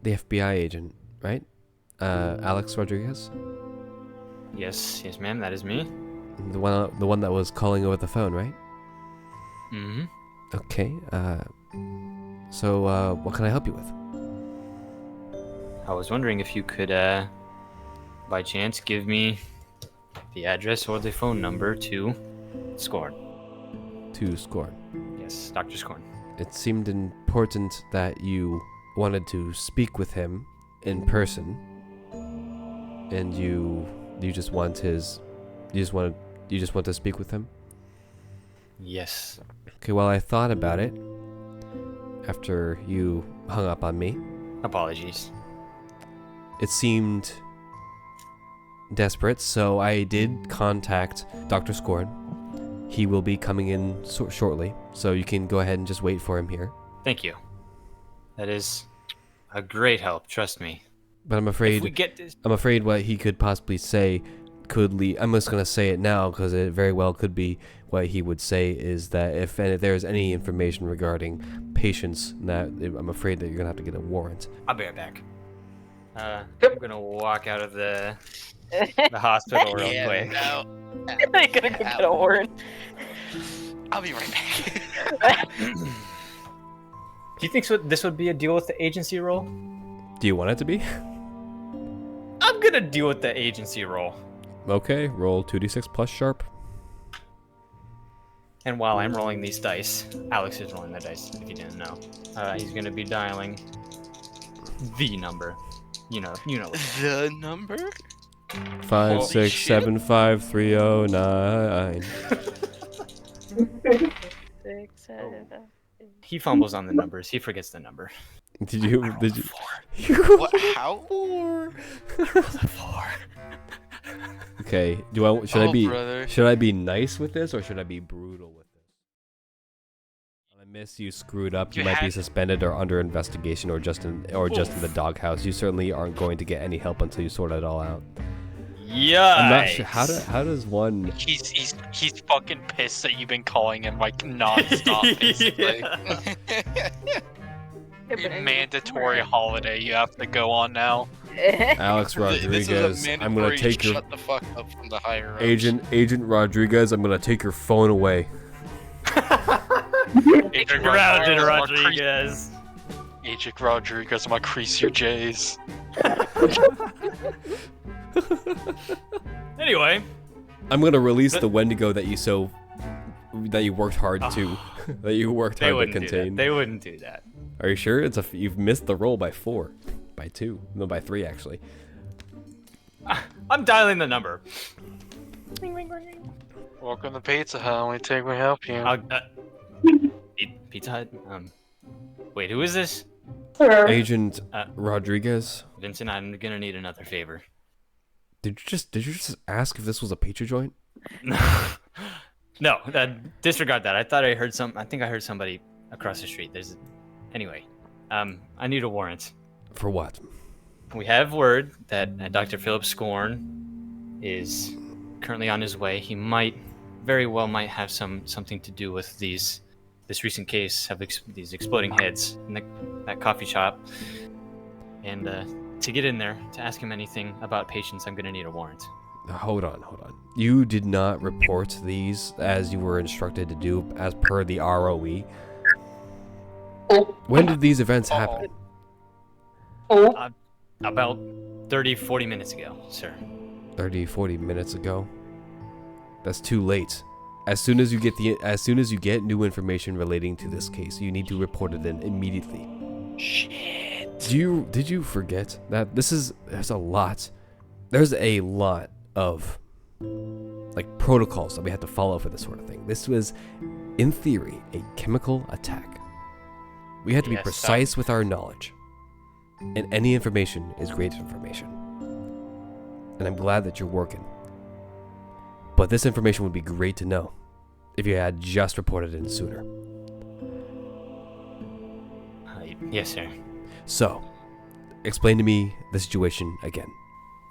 FBI agent, right? Alex Rodriguez, Yes, ma'am. That is me. the one that was calling over the phone, right? Mm-hmm. Okay. So what can I help you with? I was wondering if you could, by chance, give me the address or the phone number to Scorn. To Scorn. Yes, Dr. Scorn. It seemed important that you wanted to speak with him in person, and you just want to speak with him. Yes. Okay, well, I thought about it after you hung up on me. Apologies. It seemed desperate, so I did contact Dr. Scorn. He will be coming in shortly, so you can go ahead and just wait for him here. Thank you. That is a great help, trust me. But I'm If we afraid get this... what he could possibly say could lead. I'm just gonna say it now because it very well could be what he would say is that if there's any information regarding patients, that I'm afraid that you're gonna have to get a warrant. I'll be right back. I'm gonna walk out of the hospital real quick. No. I gotta go get a warrant. I'll be right back. Do you think this would be a deal with the agency role? Do you want it to be? I'm gonna deal with the agency role. Okay, roll 2d6 plus sharp. And while I'm rolling these dice, Alex is rolling the dice, if you didn't know. He's gonna be dialing the number. You know. The number? 5, Holy 6, shit. 7, 5, 3, 0, 9. He fumbles on the numbers. He forgets the number. Did you? What? How? 4. Okay. Should I be nice with this or should I be brutal with this? I miss you screwed up. You might be suspended or under investigation or just in the doghouse. You certainly aren't going to get any help until you sort it all out. Yeah. I'm not sure how does one. He's fucking pissed that you've been calling him like nonstop, basically. Mandatory holiday you have to go on now. Alex This Rodriguez, is a I'm gonna mandatory take your shut the fuck up from the higher ups. Agent Rodriguez. I'm gonna take your phone away. Agent Grounded, Rodriguez. Agent Rodriguez, I'm gonna crease your J's. Anyway, I'm gonna release the Wendigo that you worked hard to that you worked they hard to wouldn't do that. contain. They wouldn't do that. Are you sure? You've missed the roll by 4, by 2, no, by 3 actually. I'm dialing the number. Welcome to Pizza Hut. We take we help you. Pizza Hut. Wait, who is this? Agent Rodriguez. Vincent, I'm gonna need another favor. Did you just ask if this was a pizza joint? No, disregard that. I think I heard somebody across the street. Anyway, I need a warrant. For what? We have word that Dr. Philip Scorn is currently on his way. He might have something to do with this recent case of these exploding heads in that coffee shop. And to get in there, to ask him anything about patients, I'm going to need a warrant. Hold on. You did not report these as you were instructed to do as per the ROE. When did these events happen? About 30, 40 minutes ago, sir. 30, 40 minutes ago? That's too late. As soon as you get new information relating to this case, you need to report it in immediately. Shit. Did you forget that there's a lot of protocols that we had to follow for this sort of thing. This was, in theory, a chemical attack. We had to be precise with our knowledge. And any information is great information. And I'm glad that you're working. But this information would be great to know if you had just reported it sooner. Yes, sir. So, explain to me the situation again.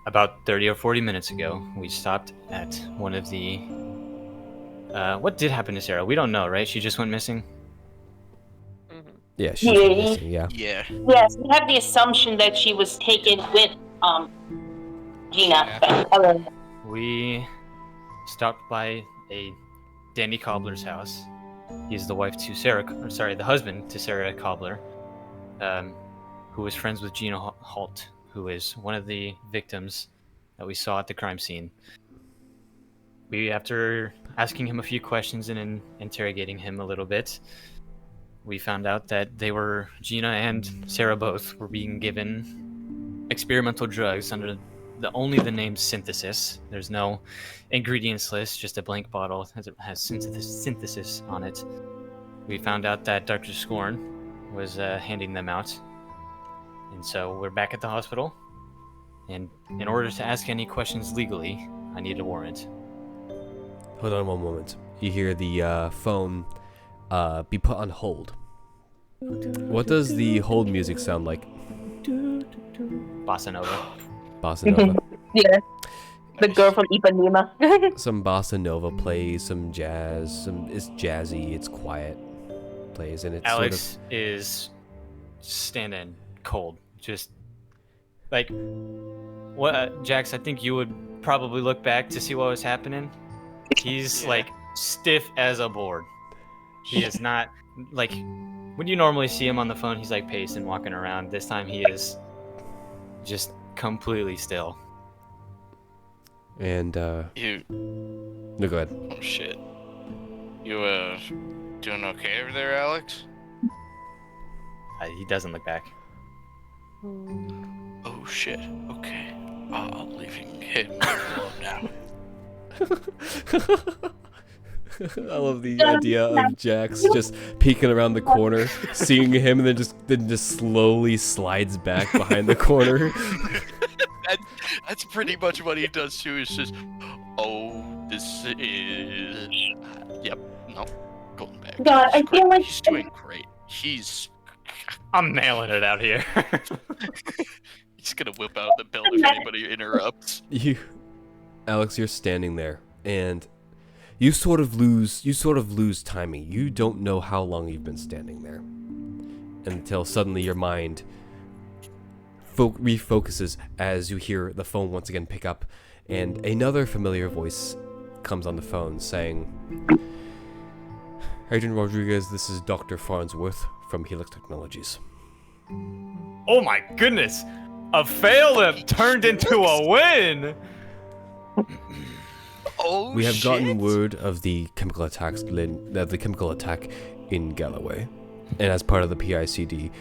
About 30 or 40 minutes ago, we stopped at one of the... what did happen to Sarah? We don't know, right? She just went missing? Yeah, she's missing, yeah. Yeah. Yes, we have the assumption that she was taken with Gina. But, We stopped by a Danny Cobbler's house. He's the wife to the husband to Sarah Cobbler, who was friends with Gina Holt, who is one of the victims that we saw at the crime scene. After asking him a few questions and interrogating him a little bit, we found out that Gina and Sarah both were being given experimental drugs under only the name synthesis. There's no ingredients list, just a blank bottle as it has synthesis on it. We found out that Dr. Scorn was handing them out. And so we're back at the hospital. And in order to ask any questions legally, I need a warrant. Hold on one moment. You hear the phone be put on hold. What does the hold music sound like? Bossa Nova. Bossa Nova. yeah. The girl from Ipanema. Some bossa nova plays, some jazz. It's jazzy, it's quiet. Plays, and it's Alex is standing cold. Just like what, Jax? I think you would probably look back to see what was happening. He's like stiff as a board. He is not like when you normally see him on the phone. He's like pacing, walking around. This time he is just completely still. And You. no, go ahead. Oh shit. You doing okay over there, Alex? He doesn't look back. Oh shit. Okay. I'll leave him alone now. I love the idea of Jax just peeking around the corner, seeing him, and then just slowly slides back behind the corner. That's pretty much what he does too. Is just, oh, this is, yep, no, going back. God, I feel like he's doing great. I'm nailing it out here. He's gonna whip out the belt if anybody interrupts. Alex, you're standing there, and you sort of lose timing. You don't know how long you've been standing there until suddenly your mind refocuses as you hear the phone once again pick up, and another familiar voice comes on the phone saying, Agent Rodriguez, this is Dr. Farnsworth from Helix Technologies. Oh my goodness! A fail that turned into a win! Oh, We have shit. gotten word of the chemical attack in Galloway, and as part of the PICD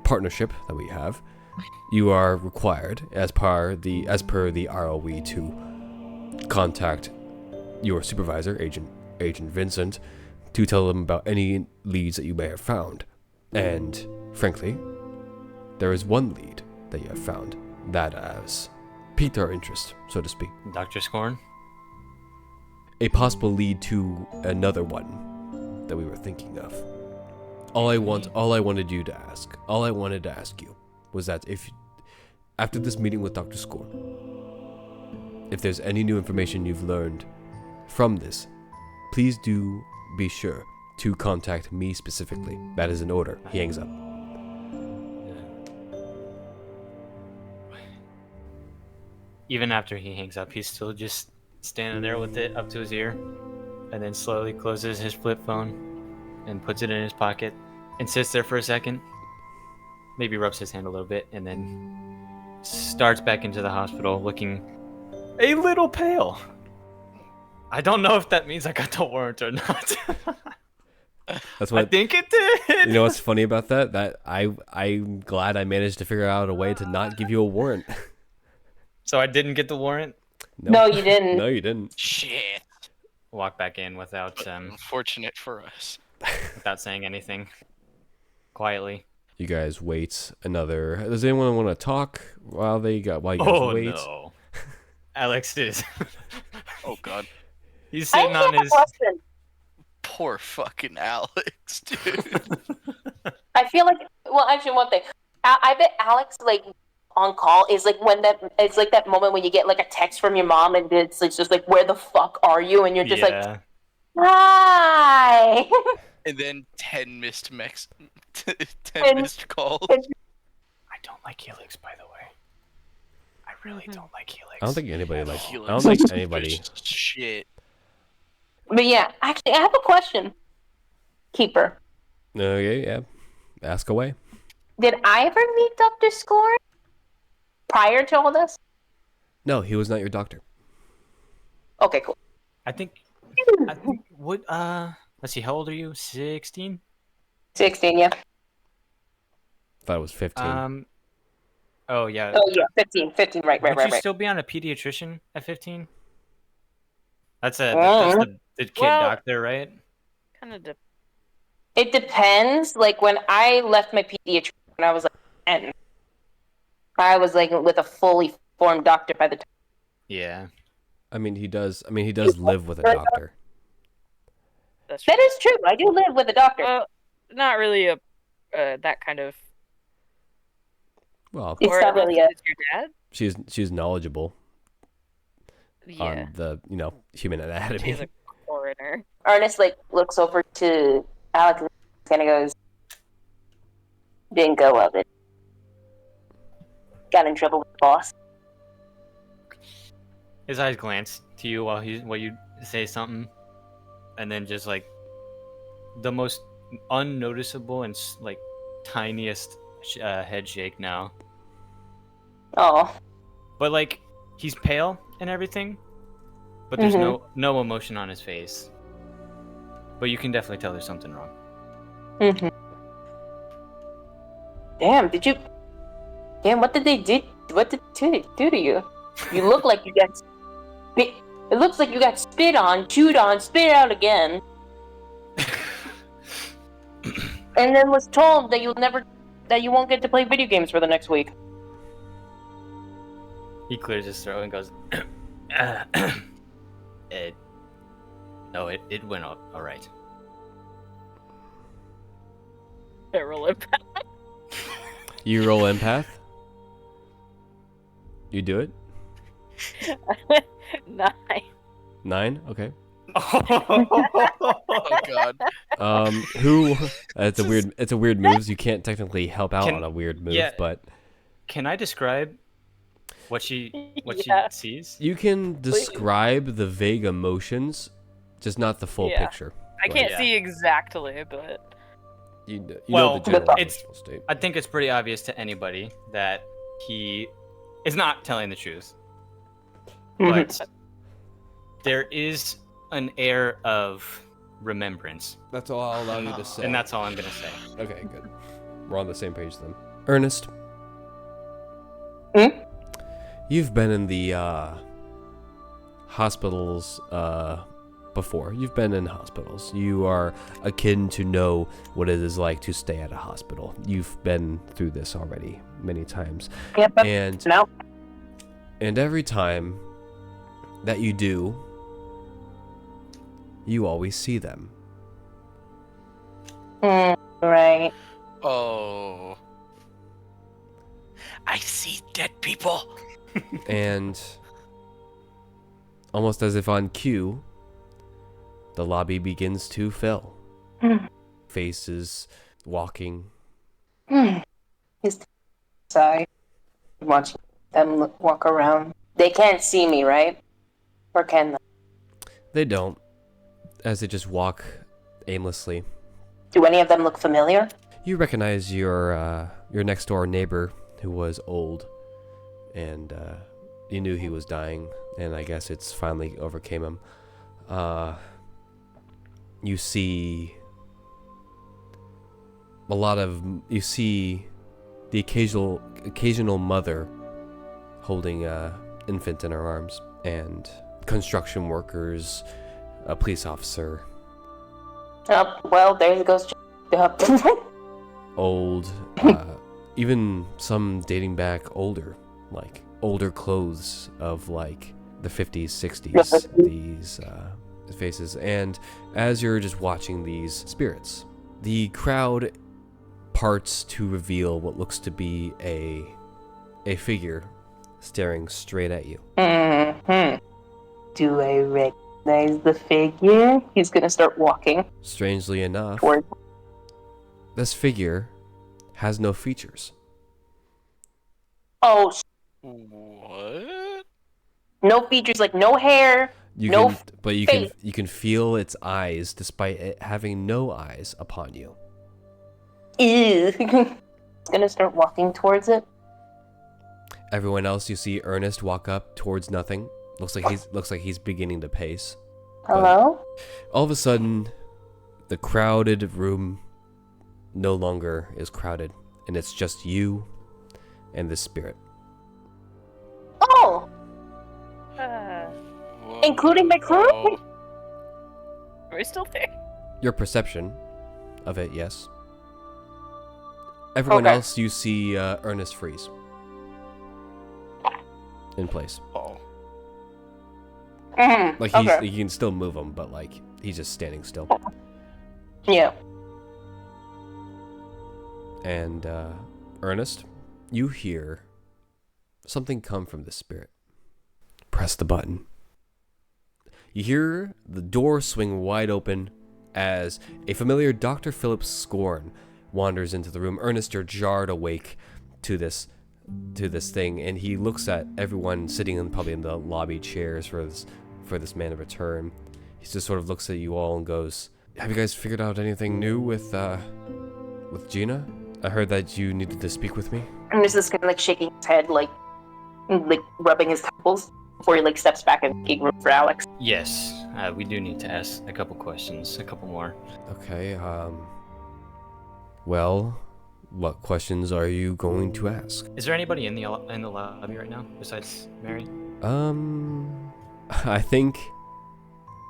partnership that we have, you are required, as per the ROE, to contact your supervisor, Agent Vincent, to tell them about any leads that you may have found. And frankly, there is one lead that you have found that has piqued our interest, so to speak. Dr. Scorn? A possible lead to another one that we were thinking of. All I wanted to ask you was that if, after this meeting with Dr. Scorn, if there's any new information you've learned from this, please do be sure to contact me specifically. That is an order. He hangs up. even after he hangs up, he's still just standing there with it up to his ear, and then slowly closes his flip phone and puts it in his pocket and sits there for a second, maybe rubs his hand a little bit, and then starts back into the hospital looking a little pale. I don't know if that means I got the warrant or not. That's I what think it did. you know. What's funny about that? That I'm glad I managed to figure out a way to not give you a warrant. So I didn't get the warrant. No, you didn't. No, you didn't. Shit. Walk back in without Unfortunate for us. without saying anything. Quietly. You guys wait another. Does anyone want to talk while you guys wait? No. Alex is. Oh god. He's I sitting on have a his. question. Poor fucking Alex, dude. I feel like, well, actually, one thing. I bet Alex, like, on call is like when it's like that moment when you get like a text from your mom and it's like, just like, where the fuck are you? And you're just like, hi. And then 10 missed 10 And- missed calls. and- I don't like Helix, by the way. I really don't like Helix. I don't think anybody likes. Helix I don't think is anybody. suspicious shit. But yeah, actually, I have a question. Keeper, Okay, yeah. Ask away. did I ever meet Dr. Scorn prior to all this? No, he was not your doctor. Okay, cool. I think what let's see, how old are you? 16? 16, yeah. Thought it was 15. Oh yeah. Oh, yeah, 15, right. Would you still be on a pediatrician at 15? That's the kid Well- doctor, right? Kind of It depends. Like, when I left my pediatrician when I was like 10, I was like with a fully formed doctor by the time. Yeah. I mean, he does live with a doctor. that's true. That is true. I do live with a doctor. Well, not really a that kind of. Well, It's or not really a. It's your dad. she's knowledgeable Yeah, on the human anatomy. she's a coroner. Ernest like looks over to Alex and kind of goes, "Didn't go of it. Got in trouble with the boss." His eyes glance to you while you say something, and then just like the most unnoticeable and like tiniest head shake now. Oh, But like he's pale and everything, but there's no emotion on his face. But you can definitely tell there's something wrong. mm-hmm. Damn! Did you? Damn! What did they do? What did they do to you? You look like you got spit. It looks like you got spit on, chewed on, spit out again, and then was told that you won't get to play video games for the next week. He clears his throat and goes, it went all right. Roll impact. You roll empath. You do it. 9. 9. Okay. Oh god. Who? It's a weird move. So you can't technically help out on a weird move, yeah. but Can I describe what she Yeah. sees? you can describe the vague emotions, just not the full Yeah. picture. I can't Yeah. see exactly, but You know Well, the general it's- emotional state. I think it's pretty obvious to anybody that he is not telling the truth. But there is an air of remembrance, That's all I'll allow you to say. and that's all I'm gonna say. Okay, good. We're on the same page then. Ernest. Hmm? You've been in the hospitals before. You've been in hospitals. You are akin to know what it is like to stay at a hospital. You've been through this already many times. Yep. And No. and every time that you do, you always see them. Right. Oh. I see dead people. And almost as if on cue, the lobby begins to fill. Faces walking. His side, watching them walk around. They can't see me, right? Or can they? They don't, as they just walk aimlessly. Do any of them look familiar? You recognize your next door neighbor who was old, and you knew he was dying, and I guess it's finally overcame him. You see the occasional mother holding a infant in her arms, and construction workers, a police officer, Oh, well, there goes. old, even some dating back older, like older clothes of like the 50s, 60s, these faces. And as you're just watching these spirits, the crowd parts to reveal what looks to be a figure staring straight at you. Mm-hmm. Do I recognize the figure? He's gonna start walking Strangely enough, towards. this figure has no features. Oh, What? no features, like no hair. You No can, but you face. can feel its eyes, despite it having no eyes upon you. Ew. He's gonna start walking towards it. Everyone else, you see Ernest walk up towards nothing. Looks like he's beginning to pace. Hello? All of a sudden, the crowded room no longer is crowded, and it's just you and this spirit. Oh, Whoa. including my crew? Are we still there? Your perception of it, yes. Everyone Okay. else, you see Ernest freeze in place. Oh. Mhm, Like okay. you can still move him, but like he's just standing still. Yeah. And Ernest, you hear something come from the spirit. Press the button. You hear the door swing wide open as a familiar Dr. Phillips Scorn wanders into the room. Ernest, you're jarred awake to this thing, and he looks at everyone sitting probably in the lobby chairs for this man to return. He just sort of looks at you all and goes, "Have you guys figured out anything new with Gina? I heard that you needed to speak with me." And this is kind of like shaking his head, like rubbing his temples before he like steps back and making room for Alex. Yes, we do need to ask a couple questions, a couple more. Okay, well, what questions are you going to ask? Is there anybody in the lobby right now besides Mary? I think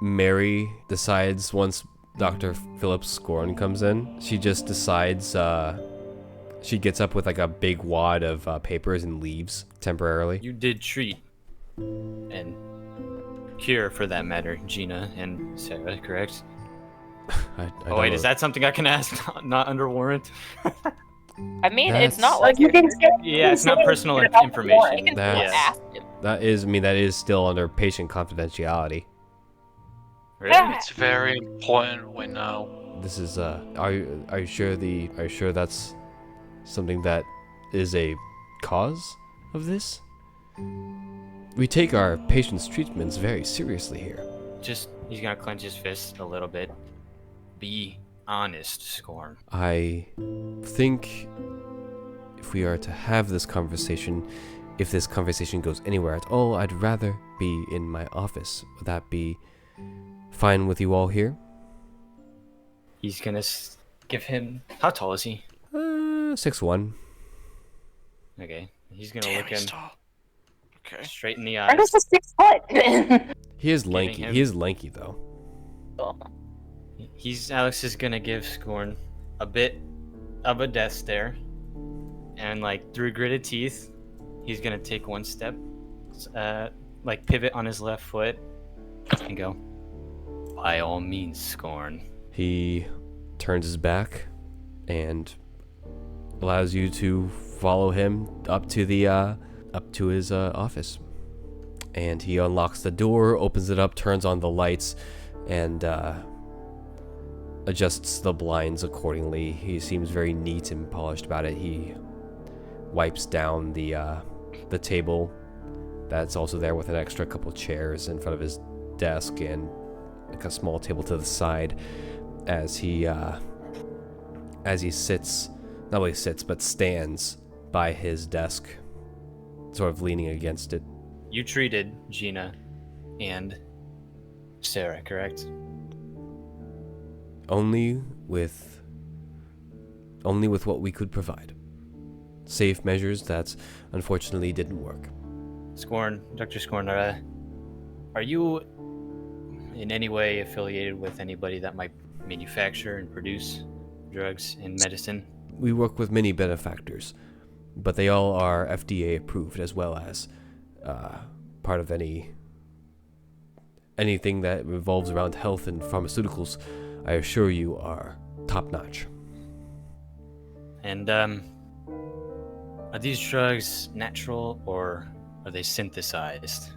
Mary decides once Dr. Phillips Scorn comes in, she just decides, she gets up with like a big wad of papers and leaves temporarily. You did treat and cure, for that matter, Gina and Sarah, correct? I Oh don't wait, know. is that something I can ask, not under warrant? I mean, it's not That's- like You can say, Yeah, it's not personal Without the information. warrant. you can That's- still ask him. that is still under patient confidentiality. Really? It's very important we know. This is are you sure that's something that is a cause of this? We take our patients' treatments very seriously here. Just, he's gonna clench his fist a little bit. Be honest, Scorn. I think if we are to have this conversation, if this conversation goes anywhere at all, I'd rather be in my office. Would that be fine with you all here? He's gonna give him. How tall is he? 6'1". Okay. He's gonna Damn, look he's him tall. Okay. straight in the I'm eyes. just a 6 foot. He is Giving lanky. him- He is lanky though. Alex is gonna give Scorn a bit of a death stare, and like through gritted teeth, he's gonna take one step, like pivot on his left foot, and go. By all means, Scorn. He turns his back and allows you to follow him up to his office. And he unlocks the door, opens it up, turns on the lights, and adjusts the blinds accordingly. He seems very neat and polished about it. He wipes down the table that's also there with an extra couple chairs in front of his desk and like a small table to the side as he sits, not really sits, but stands by his desk, sort of leaning against it. You treated Gina and Sarah, correct? Only with what we could provide. Safe measures that unfortunately didn't work. Scorn, Dr. Scorn, are you in any way affiliated with anybody that might manufacture and produce drugs and medicine? We work with many benefactors, but they all are FDA approved, as well as part of anything that revolves around health and pharmaceuticals. I assure you are top notch. And are these drugs natural or are they synthesized?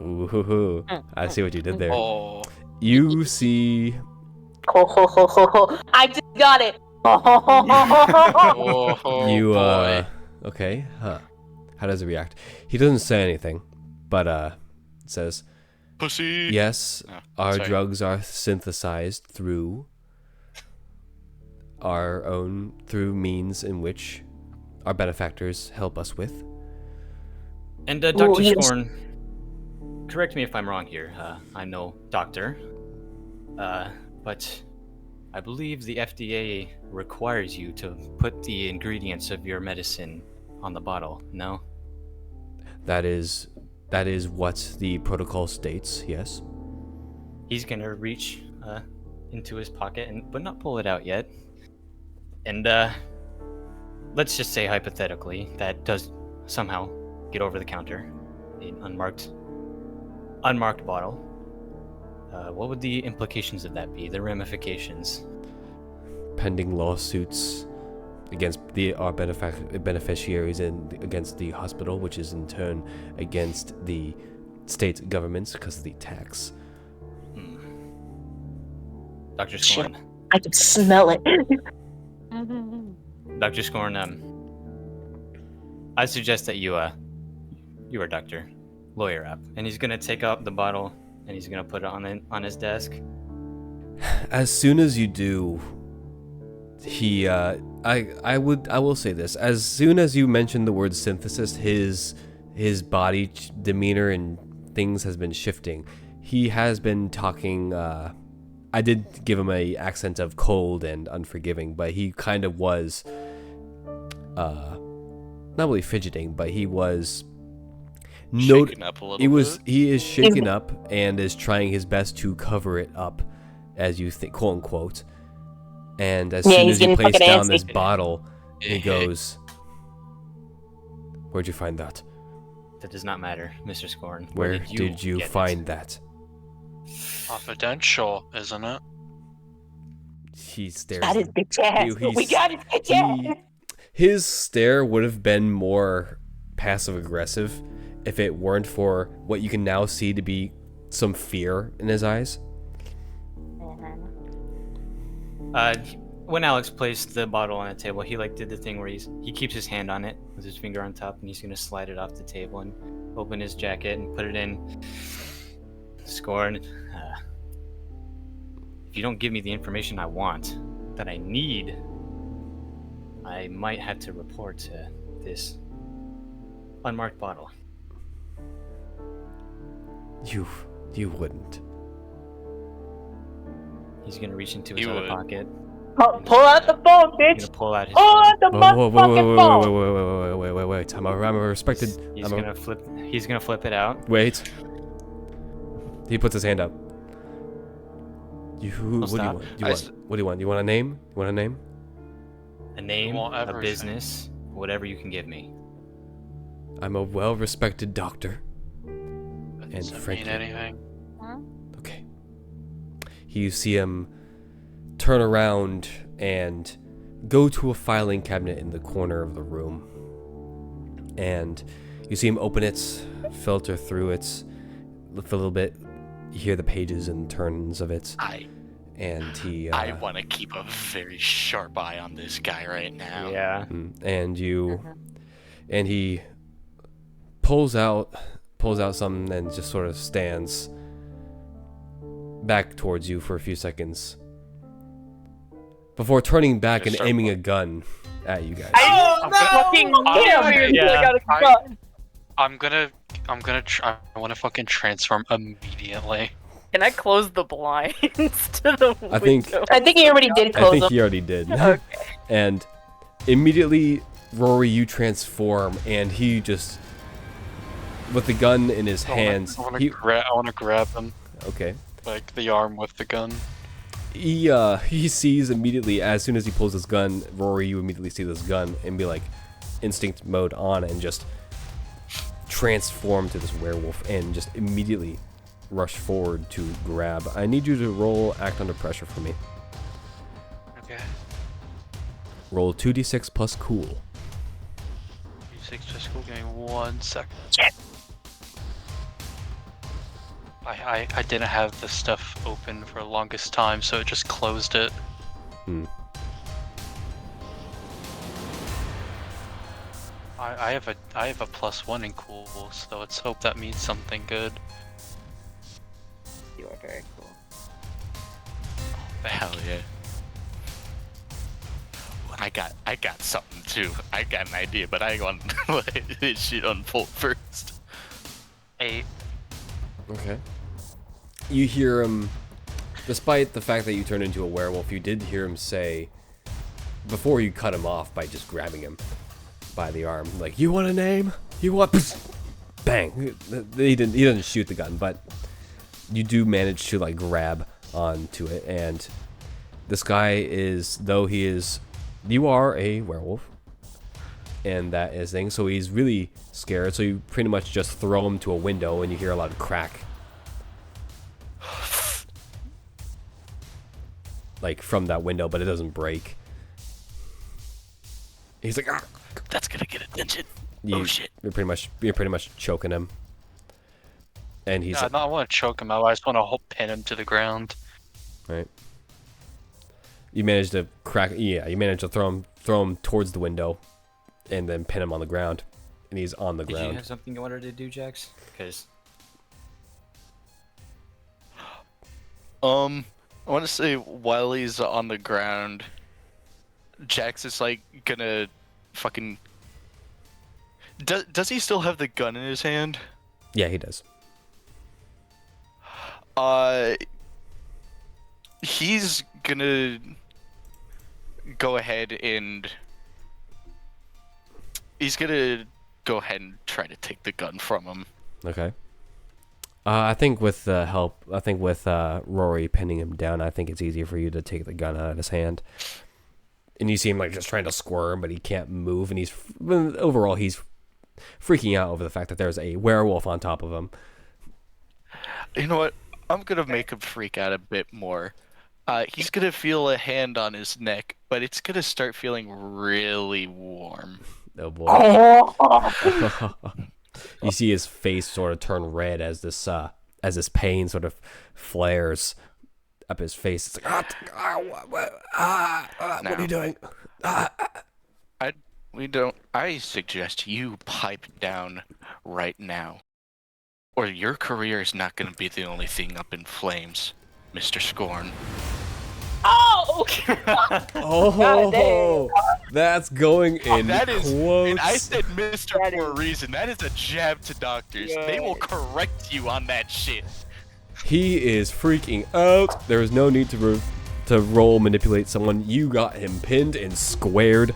Ooh, I see what you did there. Oh, You see, Ho ho ho ho ho! I just got it. Ho ho ho ho ho ho! you boy. okay, huh? How does he react? He doesn't say anything, but says, pussy. yes, Oh, our sorry. drugs are synthesized through means in which our benefactors help us with. And Dr. Ooh, yes. Scorn, correct me if I'm wrong here. I'm no doctor, but I believe the FDA requires you to put the ingredients of your medicine on the bottle. No? That is what the protocol states. Yes. He's gonna reach into his pocket but not pull it out yet. And let's just say hypothetically that does somehow get over the counter, an unmarked bottle. What would the implications of that be? The ramifications? Pending lawsuits against our beneficiaries and against the hospital, which is in turn against the state governments because of the tax. Dr. Scorn. I can smell it. Dr. Scorn, I suggest that you are Dr. Lawyer up. And he's gonna take out the bottle and he's gonna put it on his desk. As soon as you do, he I will say this. As soon as you mention the word synthesis, his body demeanor and things has been shifting. He has been talking. I did give him a accent of cold and unforgiving, but he kind of was not really fidgeting, but he was Shaken up a little bit. He is shaken up and is trying his best to cover it up, as you think, quote unquote. And as soon he's as you getting place fucking down antsy. this bottle, he goes, "Where'd you find that? That does not matter, Mr. Scorn. Where did you get it? find that?" Confidential, isn't it? He stares. Got his bitch ass. He's- We got his bitch ass. His stare would have been more passive aggressive if it weren't for what you can now see to be some fear in his eyes. When Alex placed the bottle on the table, he did the thing where he keeps his hand on it with his finger on top, and he's gonna slide it off the table and open his jacket and put it in. Scorn. If you don't give me the information I want, that I need, I might have to report this unmarked bottle. You wouldn't. He's gonna reach into his You other would. pocket. Pull out the phone, He's bitch. gonna pull out his Pull phone. out the motherfucking phone. Wait. I'm a respected. He's gonna flip it out. Wait. He puts his hand up. What do you stop. want? What do you want? You want a name? You want a name? A name, want a everything. business, whatever you can give me. I'm a well-respected doctor. Does it frankly- mean anything? Okay. You see him turn around and go to a filing cabinet in the corner of the room. And you see him open it, filter through it, look for a little bit. You hear the pages and turns of it. And he... I want to keep a very sharp eye on this guy right now. Yeah. and he pulls out something and just sort of stands back towards you for a few seconds before turning back and aiming a gun at you guys. I want to fucking transform immediately. Can I close the blinds to the window? I think he already did close I think them. he already did. Okay. And immediately, Rory, you transform, and he just, with the gun in his hands, I want to grab him, okay. like the arm with the gun. He sees immediately, as soon as he pulls his gun, Rory, you immediately see this gun and be like, instinct mode on, and just transform to this werewolf and just immediately rush forward to grab. I need you to roll act under pressure for me. Okay. Roll 2d6 plus cool. 6 just cool. Give me 1 second. I didn't have the stuff open for the longest time, so it just closed it. I have a +1 in cool, so let's hope that means something good. You are very cool. Hell yeah. I got something too. I got an idea, but I want to let this shit unfold first. 8. Okay. You hear him, despite the fact that you turned into a werewolf, you did hear him say, before you cut him off by just grabbing him by the arm, like, "You want a name? You want?" Bang! He doesn't shoot the gun, but you do manage to like grab onto it, and this guy is, though he is, you are a werewolf, and that is thing, so he's really scared, so you pretty much just throw him to a window and you hear a loud crack. Like from that window, but it doesn't break. He's like, "Ah!" That's gonna get attention. Oh shit! You're pretty much choking him, and he's I don't want to choke him out. I just want to pin him to the ground. right. You managed to crack. Yeah, you managed to throw him towards the window, and then pin him on the ground, and he's on the Did ground. you have something you wanted to do, Jax? Because I want to say while he's on the ground, Jax is like gonna fucking. Does he still have the gun in his hand? Yeah, he does. He's gonna go ahead and try to take the gun from him. Okay. I think with help, Rory pinning him down, I think it's easier for you to take the gun out of his hand. And you see him like just trying to squirm, but he can't move, and he's freaking out over the fact that there's a werewolf on top of him. You know what? I'm gonna make him freak out a bit more. He's gonna feel a hand on his neck, but it's gonna start feeling really warm. Oh boy. You see his face sort of turn red as this pain sort of flares up his face. It's like, what are you doing? I suggest you pipe down right now, or your career is not going to be the only thing up in flames, Mr. Scorn. Oh! Oh, that's going in quotes. And I said Mr. for a reason. That is a jab to doctors. They will correct you on that shit. He is freaking out. There is no need to roll manipulate someone. You got him pinned and squared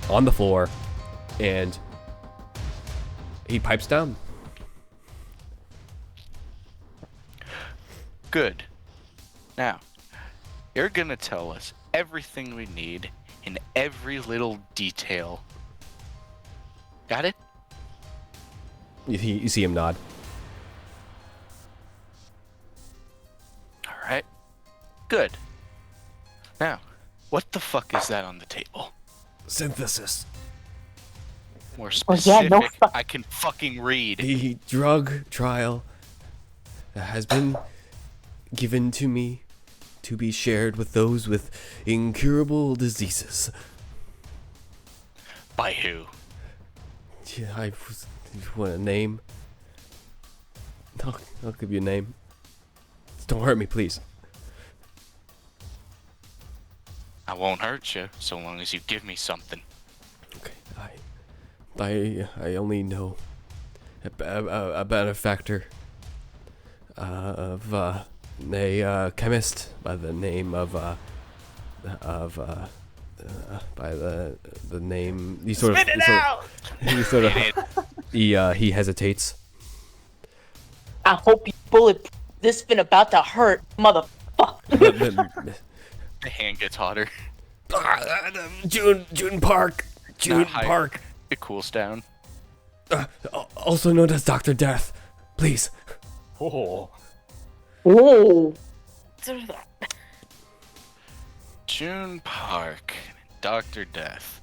on the floor, and he pipes down. Good. Now, you're gonna tell us everything we need in every little detail. Got it? You see him nod. Alright. Good. Now, what the fuck is that on the table? Synthesis. More Oh, specific, yeah, no I can fucking read. The drug trial that has been given to me to be shared with those with incurable diseases. By who? Yeah, want a name? I'll give you a name. Just don't hurt me, please. I won't hurt you so long as you give me something. Okay, I only know a benefactor of a chemist by the name of by the name he sort Spit of it out! he hesitates. I hope you bullet. This been about to hurt, motherfucker. The hand gets hotter. June Park. June Not high. Park. It cools down. Also known as Dr. Death. Please. Oh. Ooh. June Park. Dr. Death.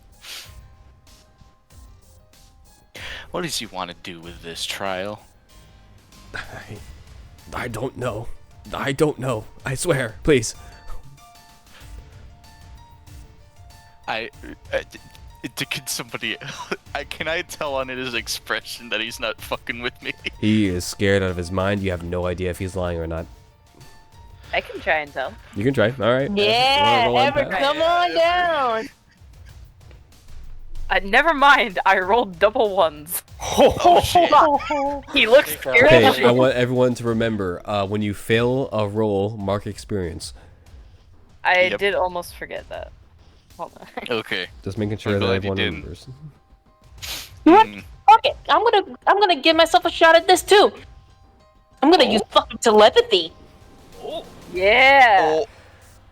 What does he want to do with this trial? I don't know. I don't know. I swear. Please. Can somebody? Can I tell on his expression that he's not fucking with me? He is scared out of his mind. You have no idea if he's lying or not. I can try and tell. You can try. All right. Yeah, Roll on Ever, pass. come on down. Never mind. I rolled double ones. Oh shit! He looks scared. Okay, I want everyone to remember, when you fail a roll, mark experience. I Yep. did almost forget that. Hold on. Okay. Just making sure I'm that glad you everyone didn't. remembers. Mm. Okay, I'm gonna give myself a shot at this too. I'm gonna use fucking telepathy. Yeah. Oh,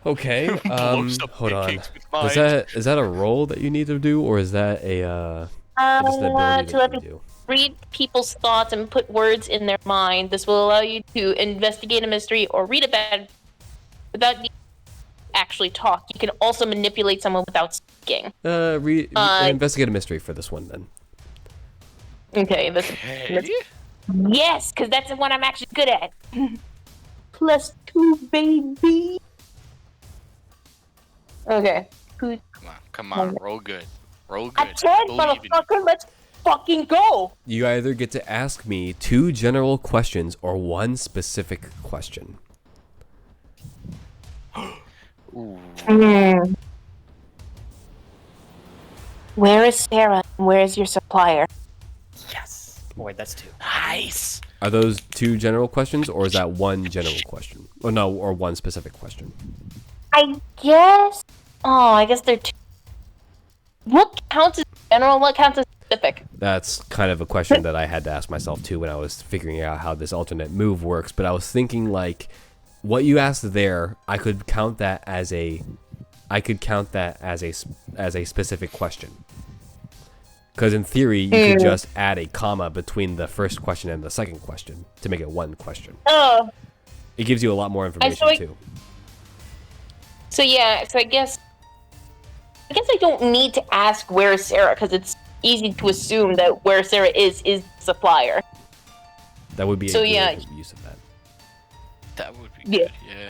Okay, blows up hold on. pancakes with mine. Is that a roll that you need to do, or is that just an ability that you Telepathy. do? Read people's thoughts and put words in their mind. This will allow you to investigate a mystery or read about it without needing to actually talk. You can also manipulate someone without speaking. Investigate a mystery for this one, then. Okay, this. Okay. Yes, because that's the one I'm actually good at. +2, baby. Okay. Who's Come on, roll good. Roll good. a 10, Believe in you. motherfucker? Let's fucking go. You either get to ask me 2 general questions or 1 specific question. Ooh. Where is Sarah? Where is your supplier? Yes. Oh, wait, that's 2. Nice. Are those 2 general questions, or is that 1 general question? Oh no, or 1 specific question. I guess. Oh, I guess they're two. What counts as general? What counts as specific? That's kind of a question that I had to ask myself too when I was figuring out how this alternate move works. But I was thinking, like, what you asked there, I could count that as a specific question. Because in theory, you could just add a comma between the first question and the second question to make it 1 question. Oh, It gives you a lot more information saw it- too. so yeah. So I guess I don't need to ask where is Sarah because it's easy to assume that where Sarah is the supplier. That would be a So, really yeah. good use of that. That would be Yeah. good. Yeah.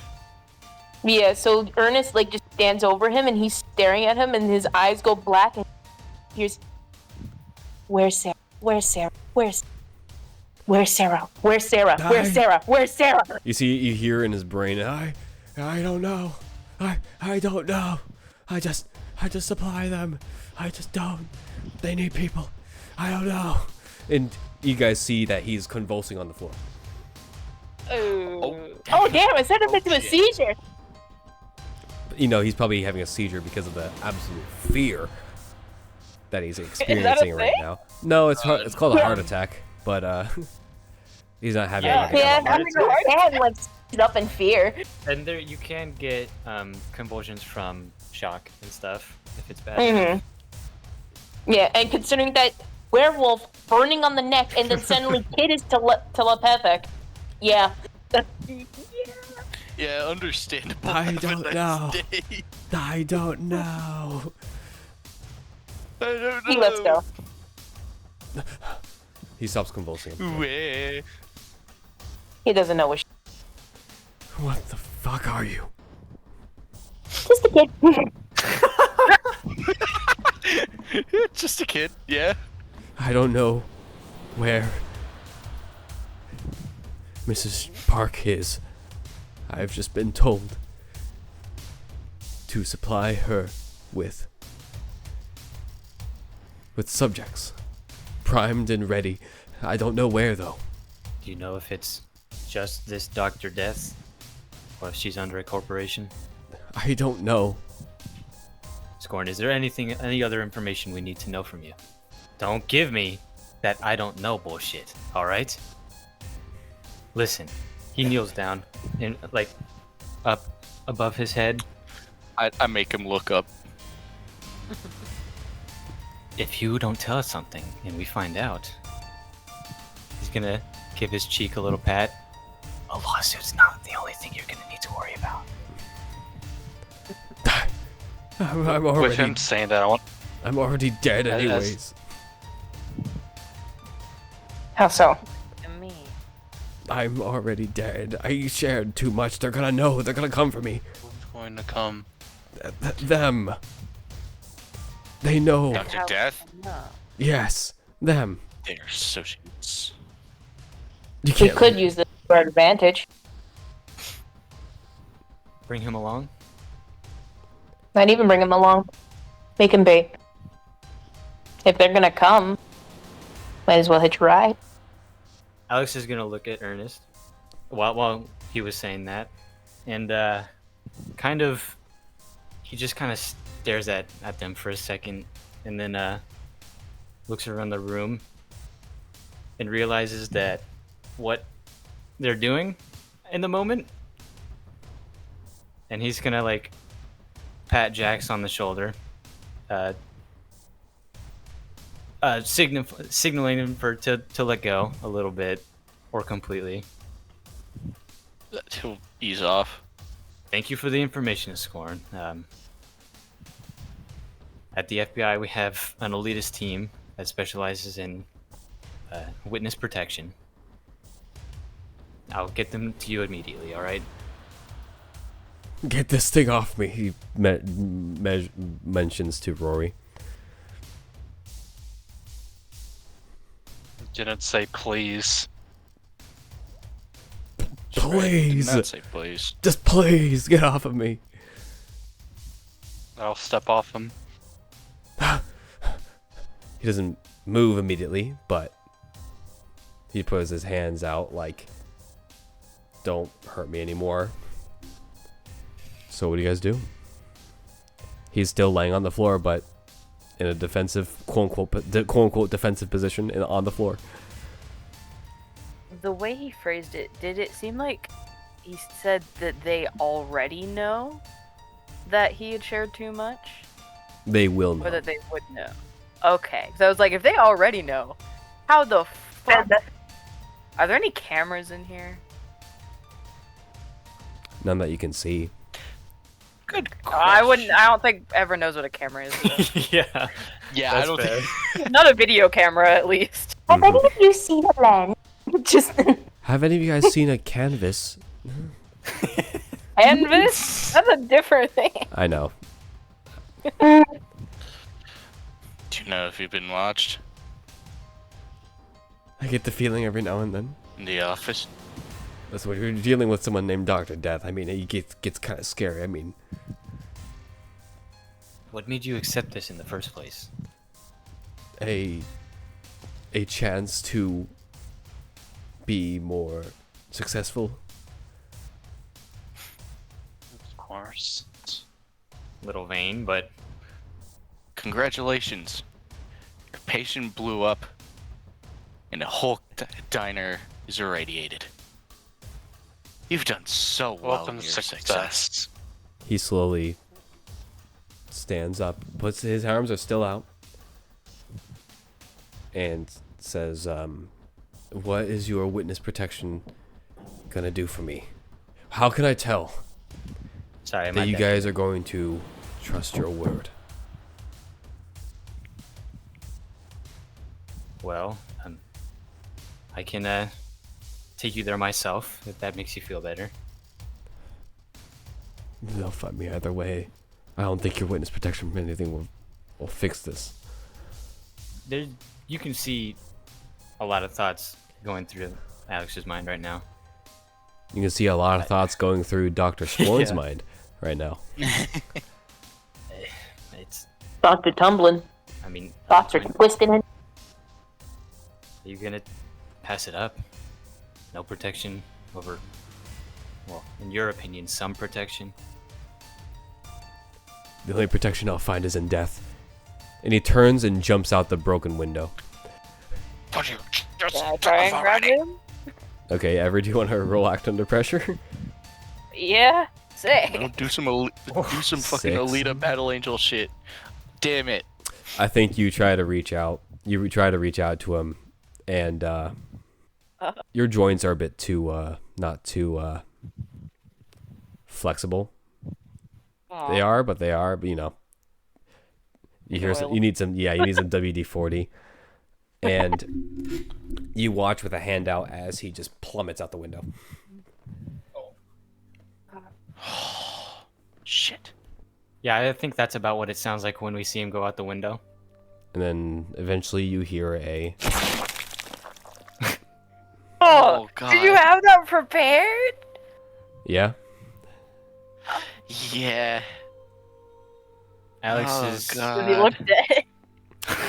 Yeah. So Ernest like just stands over him and he's staring at him and his eyes go black and here's where's Sarah? Where's Sarah? Where's Sarah? Where's Sarah? Where's Sarah? Where's Sarah? You hear in his brain, I don't know. I don't know. I just supply them. I just don't. They need people. I don't know. And you guys see that he's convulsing on the floor. Oh damn! I said it into a seizure. You know, he's probably having a seizure because of the absolute fear that he's experiencing right thing? now. No, it's called a heart attack, but he's not having Yeah. it. Yeah, heart I'm bad like stood up in fear. And there, you can get convulsions from shock and stuff if it's bad. Mm-hmm. Yeah, and considering that werewolf burning on the neck and then suddenly kid is telepathic. Yeah. Yeah, understandable. I Have a don't nice know. day. I don't know. I don't know. Let's go. He stops convulsing. Where? He doesn't know what. What the fuck are you? Just a kid. Just a kid. Yeah. I don't know where Mrs. Park is. I've just been told to supply her with subjects, primed and ready. I don't know where, though. Do you know if it's just this Dr. Death, or if she's under a corporation? I don't know. Scorn, is there any other information we need to know from you? Don't give me that I don't know bullshit, alright? Listen, he kneels down, and like, up above his head. I make him look up. If you don't tell us something, and we find out, he's gonna give his cheek a little pat. A lawsuit's not the only thing you're gonna need to worry about. I'm With already, him saying that, I'm already dead As- anyways. How so? And me. I'm already dead. I shared too much. They're gonna know. They're gonna come for me. Who's going to come? Them. They know. Dr. How- Death? No. Yes, them. They're associates. You We can't. could use this to our advantage. Bring him along. Not even bring him along. Make him bait. If they're gonna come, might as well hitch a ride. Alex is gonna look at Ernest while he was saying that, and he just kind of stares at them for a second, and then looks around the room and realizes that what they're doing in the moment, and he's gonna like pat Jax on the shoulder, signaling him to let go a little bit or completely. He'll ease off. Thank you for the information, Scorn. At the FBI, we have an elitist team that specializes in witness protection. I'll get them to you immediately, alright? Get this thing off me. He mentions to Rory. didn't say please. Please. Did not say please. Just please get off of me. I'll step off him. He doesn't move immediately, but he puts his hands out like, don't hurt me anymore. So what do you guys do? He's still laying on the floor, but in a defensive, quote-unquote defensive position on the floor. The way he phrased it, did it seem like he said that they already know that he had shared too much? They will know. Or that they would know? Okay. So I was like, if they already know, how the fuck? Are there any cameras in here? None that you can see. Good I question. don't think Ever knows what a camera is. Yeah. Yeah, I don't think. Not a video camera, at least. Have any of you seen a lens? Just Have any of you guys seen a canvas? Canvas? That's a different thing. I know. Do you know if you've been watched I get the feeling every now and then. in the office? That's when you're dealing with someone named Dr. Death. I mean, it gets kind of scary. I mean, What made you accept this in the first place? a chance to be more successful. Of course. Little vain, but Congratulations. Your patient blew up, and the whole diner is irradiated. You've done so well Welcome in to your success. He slowly stands up, puts his arms are still out, and says, what is your witness protection gonna do for me? How can I tell sorry, that you guys are going to trust your word? Well, I can take you there myself if that makes you feel better. They'll find me either way. I don't think your witness protection from anything will fix this. There, you can see a lot of thoughts going through Alex's mind right now. You can see a lot of thoughts going through Dr. Sporn's Yeah. mind right now. It's, Thoughts are tumbling. I mean, Thoughts are twisting. are you gonna pass it up? No protection over, well, in your opinion, some protection? The only protection I'll find is in death. And he turns and jumps out the broken window. Don't you just Can I try and grab him? Okay, Ever, do you want to roll act under pressure? Yeah. Say. Don't do some fucking Six. Alita Battle Angel shit. Damn it. I think you try to reach out. You try to reach out to him, and your joints are a bit too, not too flexible. They are, but you know. You hear some, you need some WD-40, and you watch with a hand out as he just plummets out the window. Shit. Yeah, I think that's about what it sounds like when we see him go out the window. And then eventually you hear a Oh, God. Did you have that prepared? yeah. Yeah. Alex Oh, is God. He looked dead.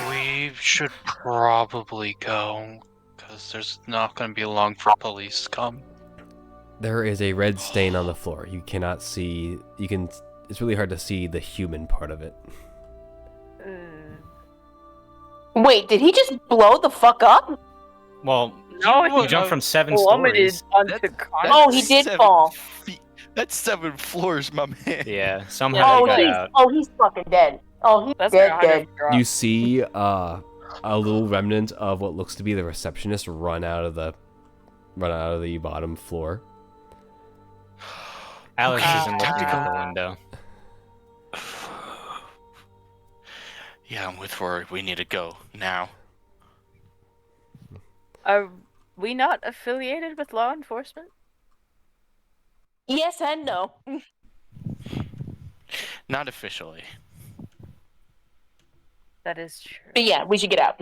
We should probably go, because there's not going to be long for police to come. There is a red stain on the floor. You cannot see. You can. It's really hard to see the human part of it. Wait, did he just blow the fuck up? well. No, He he jumped from 7 plummeted stories. onto That's- concrete. Oh, he did 7 fall. feet. That's 7 floors, my man. Yeah, somehow Oh, he got out. he's fucking dead. Oh, he's That's dead, a dead. drop. You see a little remnant of what looks to be the receptionist run out of the bottom floor. Alex Okay, isn't time looking to out go. the window. Yeah, I'm with Rory. We need to go now. Are we not affiliated with law enforcement? Yes and no. Not officially. That is true. But yeah, we should get out.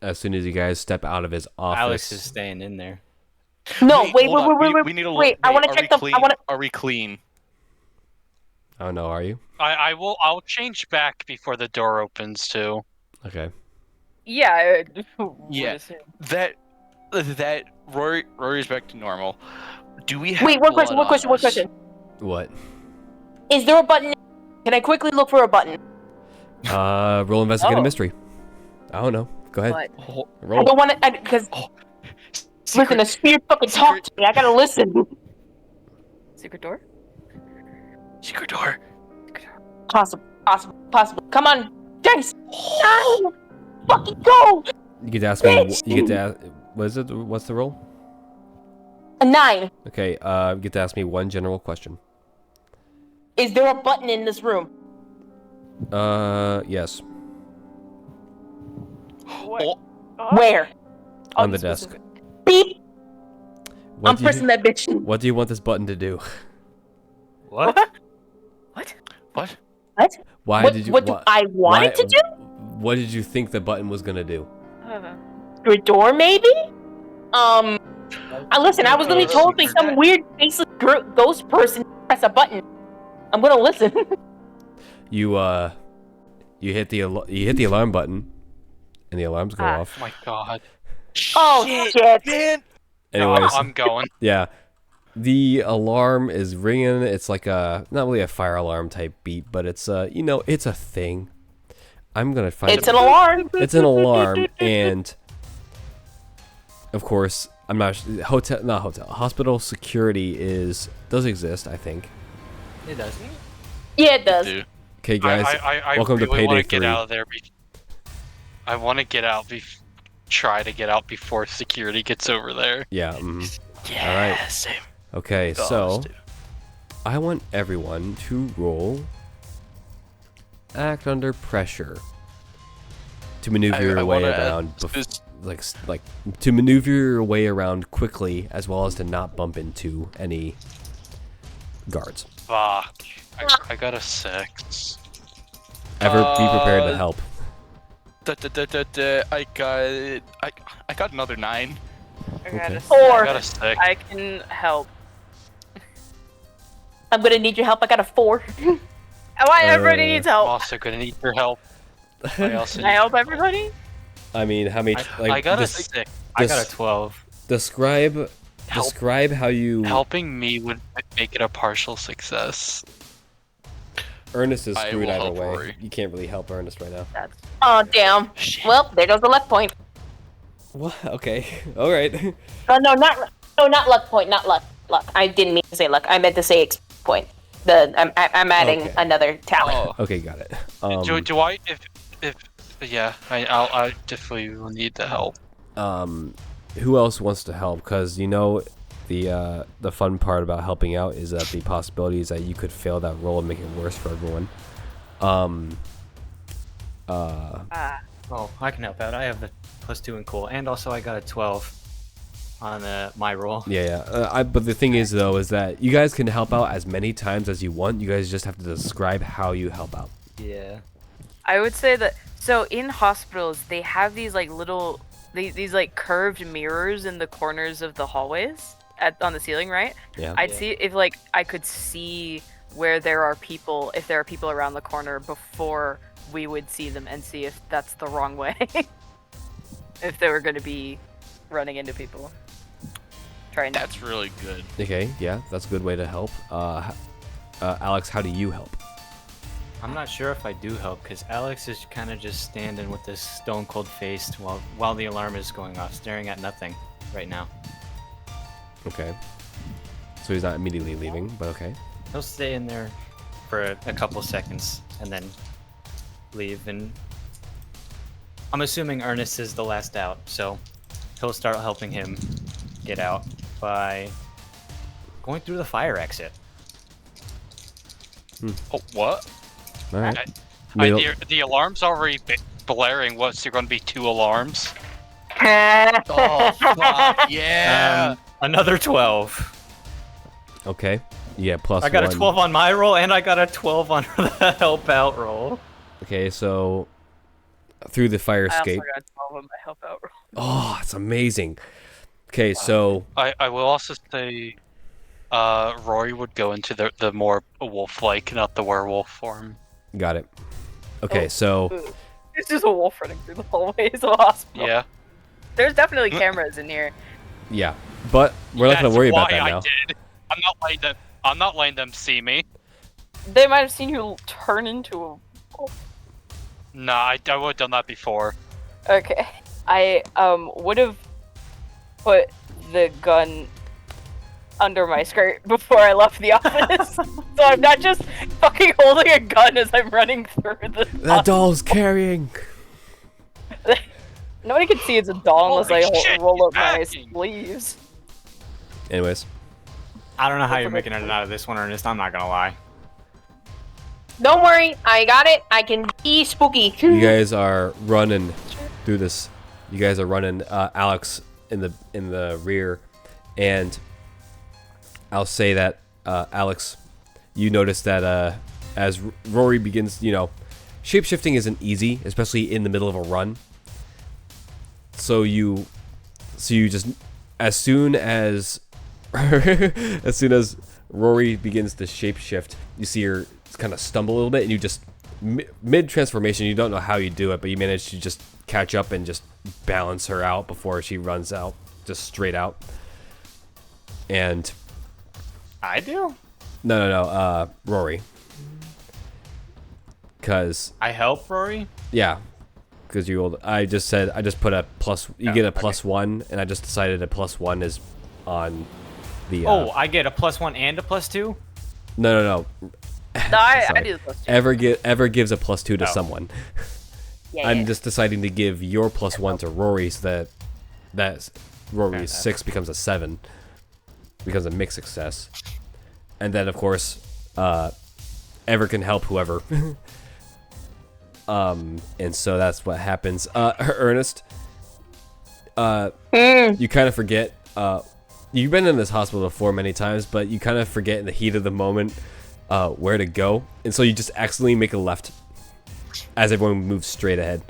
As soon as you guys step out of his office, Alex is staying in there. No, wait, hold on. wait. We need to Wait, I want to are check we the. clean? I want to. Are we clean? I don't know. Are you I'll change back before the door opens too. okay? Yeah. would Yeah. assume. That Rory's back to normal. Do we have Wait, one blood question. One on question. One us? question. What? Is there a button? Can I quickly look for a button? Roll investigate a Oh. mystery. I don't know. Go ahead. But Oh, I Roll. don't want to. Because listen, the spirit fucking talk to me. I gotta listen. secret door? secret door. Possible. Come on, dice. No, fucking go. You get to ask me. Bitch! You get to ask. What is it? What's the roll? A 9. Okay. You get to ask me one general question. Is there a button in this room? Yes. What? Oh, Where? On the desk. Beep. What I'm do you- pressing that bitch. What do you want this button to do? What? what? What? Why what did you? what do I want it to do? What did you think the button was gonna do? Through a door, maybe? Listen, I was literally told by some weird faceless ghost person to press a button. I'm gonna listen. You hit the alarm button, and the alarms go off. Oh my god. Oh, shit. Man. Anyways, I'm going. yeah, the alarm is ringing. It's like a not really a fire alarm type beep, but it's it's a thing. I'm gonna find It's an alarm. It's an alarm, and of course, I'm not hospital security does exist. I think. It does. Yeah, it does. Dude. Okay, guys, I welcome to really Payday want to get 3. out of there. I want to get out. Try to get out before security gets over there. Yeah. Yeah. All right. Same. Okay, Gosh, so dude. I want everyone to roll act under pressure to maneuver your way wanna- around, this- like to maneuver your way around quickly, as well as to not bump into any guards. Fuck. I got a 6. Ever be prepared to help. I got another 9. I got Okay. a 4. I got a 6. I can help. I'm gonna need your help. I got a 4. Why everybody needs I'm help? also gonna need your help. I also Can I need help your everybody? I mean, how many? I got a des- 6. I got Des- a 12. Describe how you. Helping me would make it a partial success. Ernest is I screwed will either help way. Rory. You can't really help Ernest right now. That's Oh damn. Shit. Well, there goes the luck point. What? Okay. All right. No, not luck point. Not luck. Luck. I didn't mean to say luck. I meant to say point. I'm adding Okay. another talent. Oh. Okay, got it. Do I if yeah, I definitely will need the help. Who else wants to help? Because you know, the fun part about helping out is that the possibility is that you could fail that roll and make it worse for everyone. Oh, I can help out. I have the +2 in cool, and also I got a 12 on my roll. Yeah. But the thing is, though, is that you guys can help out as many times as you want. You guys just have to describe how you help out. Yeah. I would say that so in hospitals they have these like little these like curved mirrors in the corners of the hallways on the ceiling, right? Yeah. I'd Yeah. see if like I could see where there are people, if there are people around the corner before we would see them, and see if that's the wrong way. If they were going to be running into people. Trying to. That's really good. Okay. Yeah, that's a good way to help. Alex, how do you help? I'm not sure if I do help, because Alex is kind of just standing with this stone cold face while the alarm is going off, staring at nothing right now. Okay. So he's not immediately leaving, but okay. He'll stay in there for a couple seconds and then leave, and I'm assuming Ernest is the last out, so he'll start helping him get out by going through the fire exit. Oh, what? All right. The alarm's already blaring. What's there going to be 2 alarms? Oh, fuck. Yeah. Another 12. Okay. Yeah, plus I got one. a 12 on my roll, and I got a 12 on the help out roll. Okay, so through the fire I also escape. got 12 on my help out roll. Oh, it's amazing. Okay, so I will also say, Rory would go into the more wolf-like, not the werewolf form. got it. Okay, Oh. so Ooh. It's just a wolf running through the hallways of the hospital. Yeah. There's definitely cameras in here. yeah, but we're not gonna That's worry about why that I now. did. I'm not letting them see me. They might have seen you turn into a wolf. Nah, I would have done that before. Okay. I would have put the gun under my skirt before I left the office. So I'm not just fucking holding a gun as I'm running through the That doll's carrying. Nobody can see it's a doll unless Holy I shit, roll up he's my backing. sleeves. Anyways, I don't know how you're making it out of this one, Ernest. I'm not gonna lie. Don't worry, I got it. I can be spooky. you guys are running through this. You guys are running. Alex in the rear, and I'll say that Alex, you notice that as Rory begins, shapeshifting isn't easy, especially in the middle of a run. So you just, as soon as Rory begins to shapeshift, you see her kind of stumble a little bit, and you just mid transformation, you don't know how you do it, but you manage to just catch up and just balance her out before she runs out, just straight out. And I do? no, Rory. Cause I help Rory? yeah, because you old. I just put a plus. You Oh, get a okay. +1, and I just decided a +1 is on the. Oh, I get a +1 and a +2? No. No, I Sorry. do the plus two. Ever gives a +2 to Oh. someone. Yeah, I'm just deciding to give your +1 to Rory so that Rory's 6 becomes a 7, becomes a mixed success, and then of course, Ever can help whoever. And so that's what happens. Ernest, you kind of forget. You've been in this hospital before many times, but you kind of forget in the heat of the moment where to go, and so you just accidentally make a left as everyone moves straight ahead.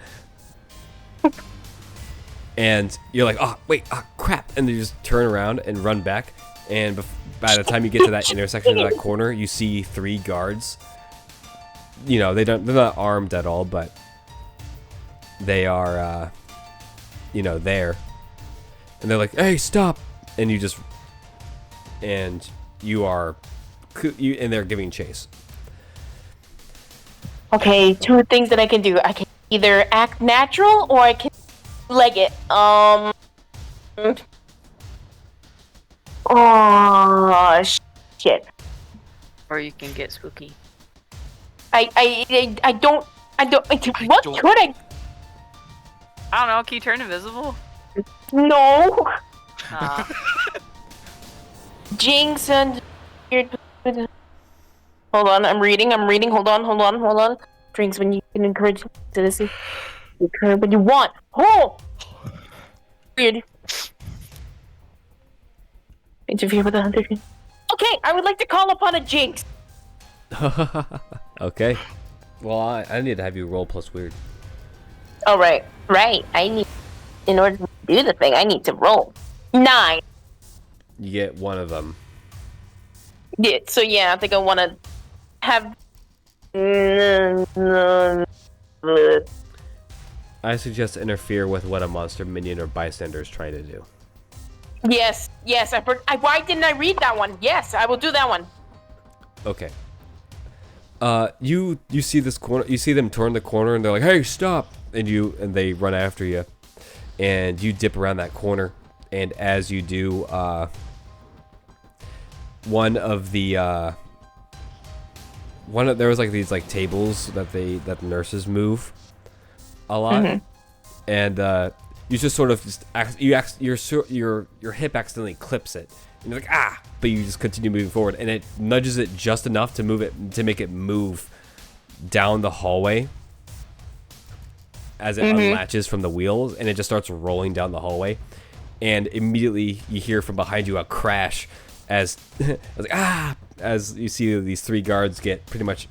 And you're like, oh, wait, oh, crap. And then you just turn around and run back. And by the time you get to that intersection of that corner, you see 3 guards. You know, they're not armed at all, but they are, you know, there. And they're like, hey, stop. And you are, and they're giving chase. Okay, 2 things that I can do. I can either act natural or I can leg it. Oh, shit. Or you can get spooky. I don't. What could I? I don't know. Can you turn invisible? No. Nah. Jinx and. Hold on, I'm reading. Hold on. Drinks when you can encourage citizens. Encourage when you want. Oh! Weird. Interfere with the hunter. Okay, I would like to call upon a jinx. Okay. Well, I need to have you roll plus weird. Oh, right. In order to do the thing, I need to roll 9. You get one of them. Yeah, so yeah, I think I want to have. I suggest interfere with what a monster, minion, or bystander is trying to do. Yes. Why didn't I read that one? Yes, I will do that one. Okay. You see this corner. You see them turn the corner, and they're like, "Hey, stop!" And they run after you, and you dip around that corner. And as you do, there was like these like tables that the nurses move a lot, and you just sort of your hip accidentally clips it, and you're like, ah, but you just continue moving forward, and it nudges it just enough to make it move down the hallway as it unlatches from the wheels, and it just starts rolling down the hallway, and immediately you hear from behind you a crash as as you see these 3 guards get pretty much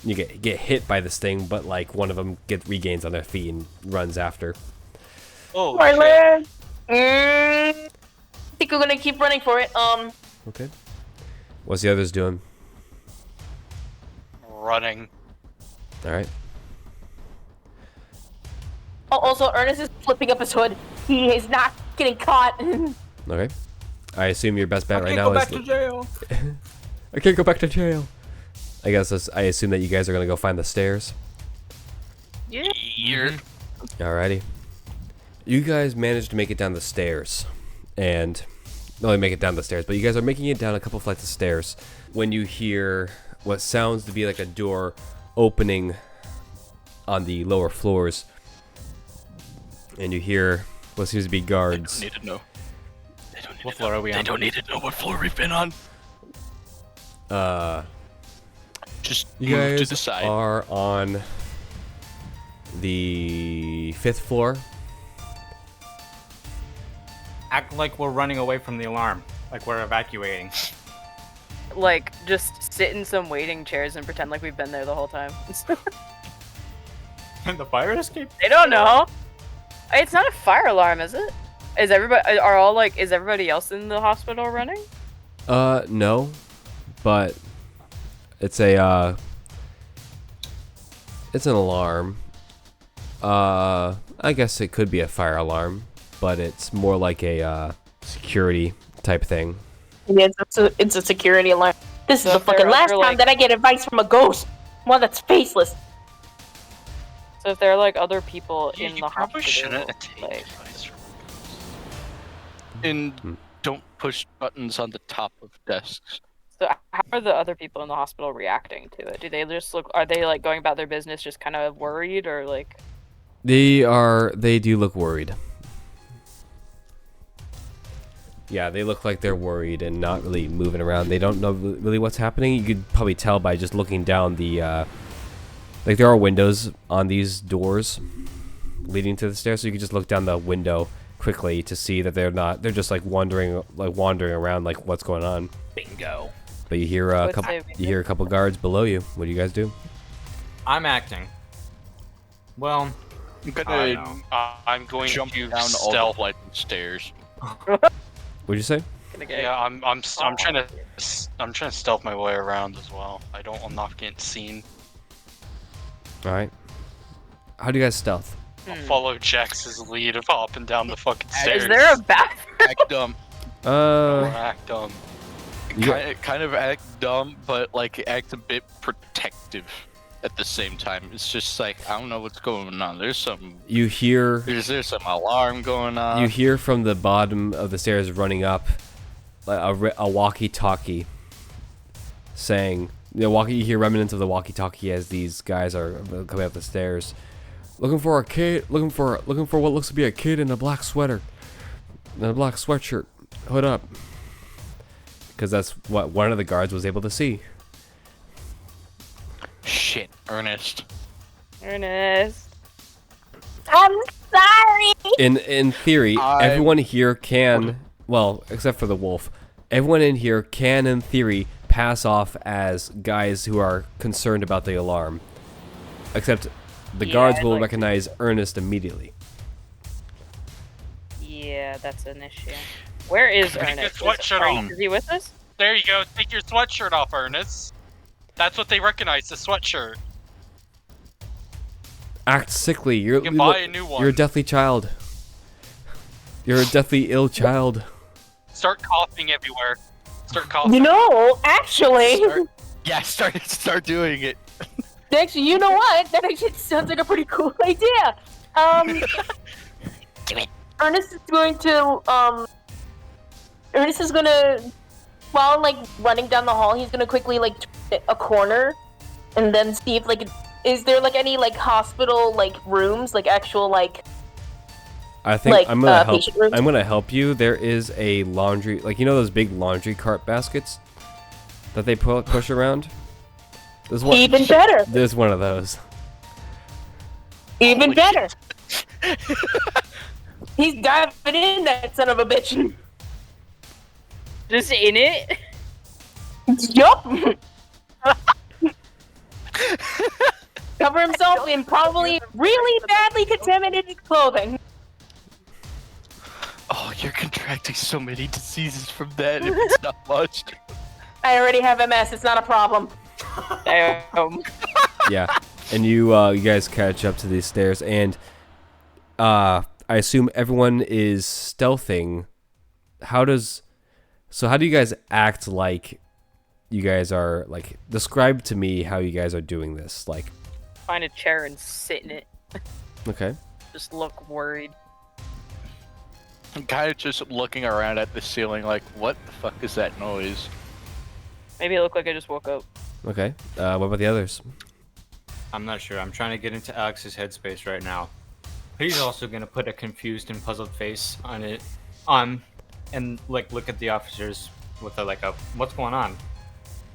get hit by this thing, but like one of them regains on their feet and runs after. Oh, My shit. leg. I think we're gonna keep running for it. Okay. What's the others doing? Running. All right. Oh, also, Ernest is flipping up his hood. He is not getting caught. Okay. I assume your best bet right now Go is. back to jail. I can't go back to jail. I assume that you guys are gonna go find the stairs. Yeah. Alrighty. You guys managed to make it down the stairs, and not only make it down the stairs, but you guys are making it down a couple flights of stairs when you hear what sounds to be like a door opening on the lower floors, and you hear what seems to be guards. They don't need to know. What floor are we on? They don't need to know what floor we've been on. Just You move to guys the side. are on the 5th floor. Act like we're running away from the alarm. Like we're evacuating. Like, just sit in some waiting chairs and pretend like we've been there the whole time. And the fire escape? They don't know. It's not a fire alarm, is it? Is everybody else in the hospital running? No, but it's an alarm. I guess it could be a fire alarm, but it's more like a security type thing. Yeah, it's a security alarm. This is So the if they're fucking last under, time like- that I get advice from a ghost. One that's faceless. So if there are like other people You in the probably hospital, shouldn't take like, advice from And don't push buttons on the top of desks. so how are the other people in the hospital reacting to it? Do they just look? Are they like going about their business, just kind of worried, or like? They do look worried. Yeah, they look like they're worried and not really moving around. They don't know really what's happening. You could probably tell by just looking down the, like there are windows on these doors leading to the stairs, so you can just look down the window quickly to see that they're just like wandering around like what's going on. Bingo. But you hear a couple guards below you. What do you guys do? I'm acting. Well, I'm I gonna know. I'm going jump to down all the stealth. flight of stairs. What'd you say? Yeah, I'm trying to stealth my way around as well. I'm not getting seen. All right. How do you guys stealth? I'll follow Jax's lead of hopping down the fucking stairs. Is there a bathroom? Act dumb. Or act dumb? Kind of act dumb, but like act a bit protective at the same time. It's just like I don't know what's going on. There's some alarm going on. You hear from the bottom of the stairs running up a walkie-talkie saying, you hear remnants of the walkie-talkie as these guys are coming up the stairs. Looking for a kid, looking for what looks to be a kid in a black sweater, in a black sweatshirt, hood up. Because that's what one of the guards was able to see. Shit, Ernest. Ernest. I'm sorry. In theory, everyone here can, well, except for the wolf, everyone in here can, in theory, pass off as guys who are concerned about the alarm. Except the guards will recognize Ernest immediately. Yeah, that's an issue. Where is Take your Ernest? sweatshirt off. Is he with us? There you go. Take your sweatshirt off, Ernest. That's what they recognize, the sweatshirt. Act sickly. You can buy a new one. You're a deathly child. You're a deathly ill child. Start coughing everywhere. Start coughing. You know, actually, Start doing it. actually, you know what? That actually sounds like a pretty cool idea. Ernest is going to while like running down the hall, he's gonna quickly like turn a corner and then see if like is there like any like hospital like rooms, like actual like I think like, I'm gonna help. patient rooms? I'm gonna help you. There is a laundry, like those big laundry cart baskets that they push around. There's one. Even better. There's one of those. Even better. He's diving in, that son of a bitch. Just in it? Yup. Cover himself in probably really badly contaminated clothing. Oh, you're contracting so many diseases from that. If it's not much. I already have MS. It's not a problem. Damn. Yeah, and you guys catch up to these stairs, and I assume everyone is stealthing. How do you guys act like you guys are, like, describe to me how you guys are doing this, like. Find a chair and sit in it. Okay. Just look worried. I'm kind of just looking around at the ceiling like, what the fuck is that noise? Maybe it looked like I just woke up. Okay. What about the others? I'm not sure. I'm trying to get into Alex's headspace right now. He's also gonna put a confused and puzzled face on it, and like look at the officers with a what's going on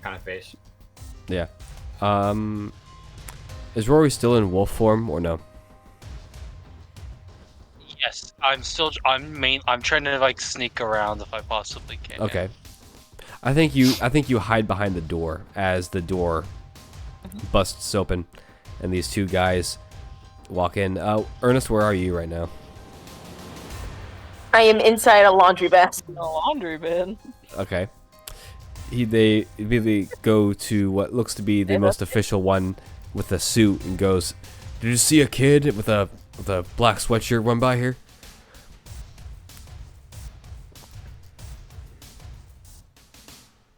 kind of face. Yeah. Is Rory still in wolf form or no? Yes, I'm trying to like sneak around if I possibly can. Okay. I think you hide behind the door as the door busts open, and these two guys walk in. Ernest, where are you right now? I am inside a laundry basket. A laundry bin. Okay. They immediately go to what looks to be the most official one with a suit and goes, "Did you see a kid with a black sweatshirt run by here?"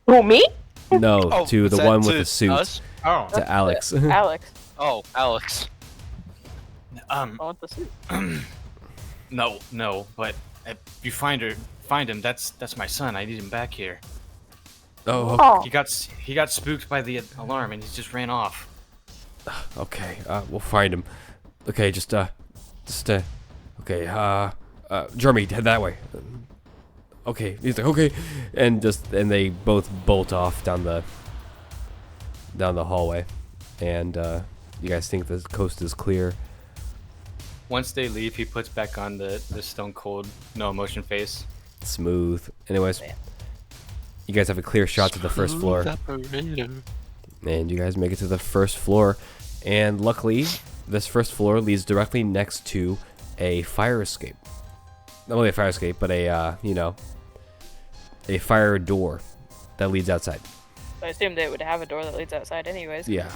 Who, me? No, to was the that one with to the suit. us? Oh. To Alex. Alex. Oh, Alex. I want the suit. No, but if you find him, that's my son. I need him back here. Oh, Oh, He got spooked by the alarm and he just ran off. okay. We'll find him. Okay, okay. Jeremy, head that way. Okay, he's like, okay, and they both bolt off down the hallway, and you guys think the coast is clear. Once they leave, he puts back on the stone cold, no emotion face. Smooth. Anyways, you guys have a clear shot to the first floor. Operator. And you guys make it to the first floor. And luckily, this first floor leads directly next to a fire escape. Not only a fire escape, but a a fire door that leads outside. I assume they would have a door that leads outside anyways. Yeah.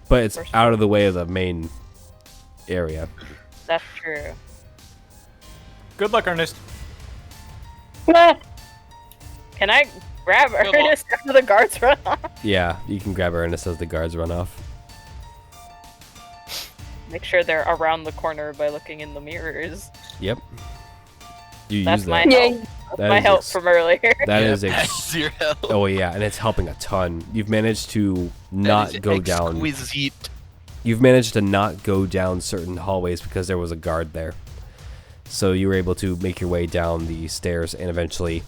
But it's First out of the way of the main area. That's true. Good luck, Ernest. Can I grab luck. Ernest after the guards run off? Yeah, you can grab Ernest as the guards run off. Make sure they're around the corner by looking in the mirrors. Yep. You That's use my that. help. That My is help ex- from earlier. That is That's your help. Oh yeah, and it's helping a ton. You've managed to That not is go down. exquisite. You've managed to not go down certain hallways because there was a guard there. So you were able to make your way down the stairs and eventually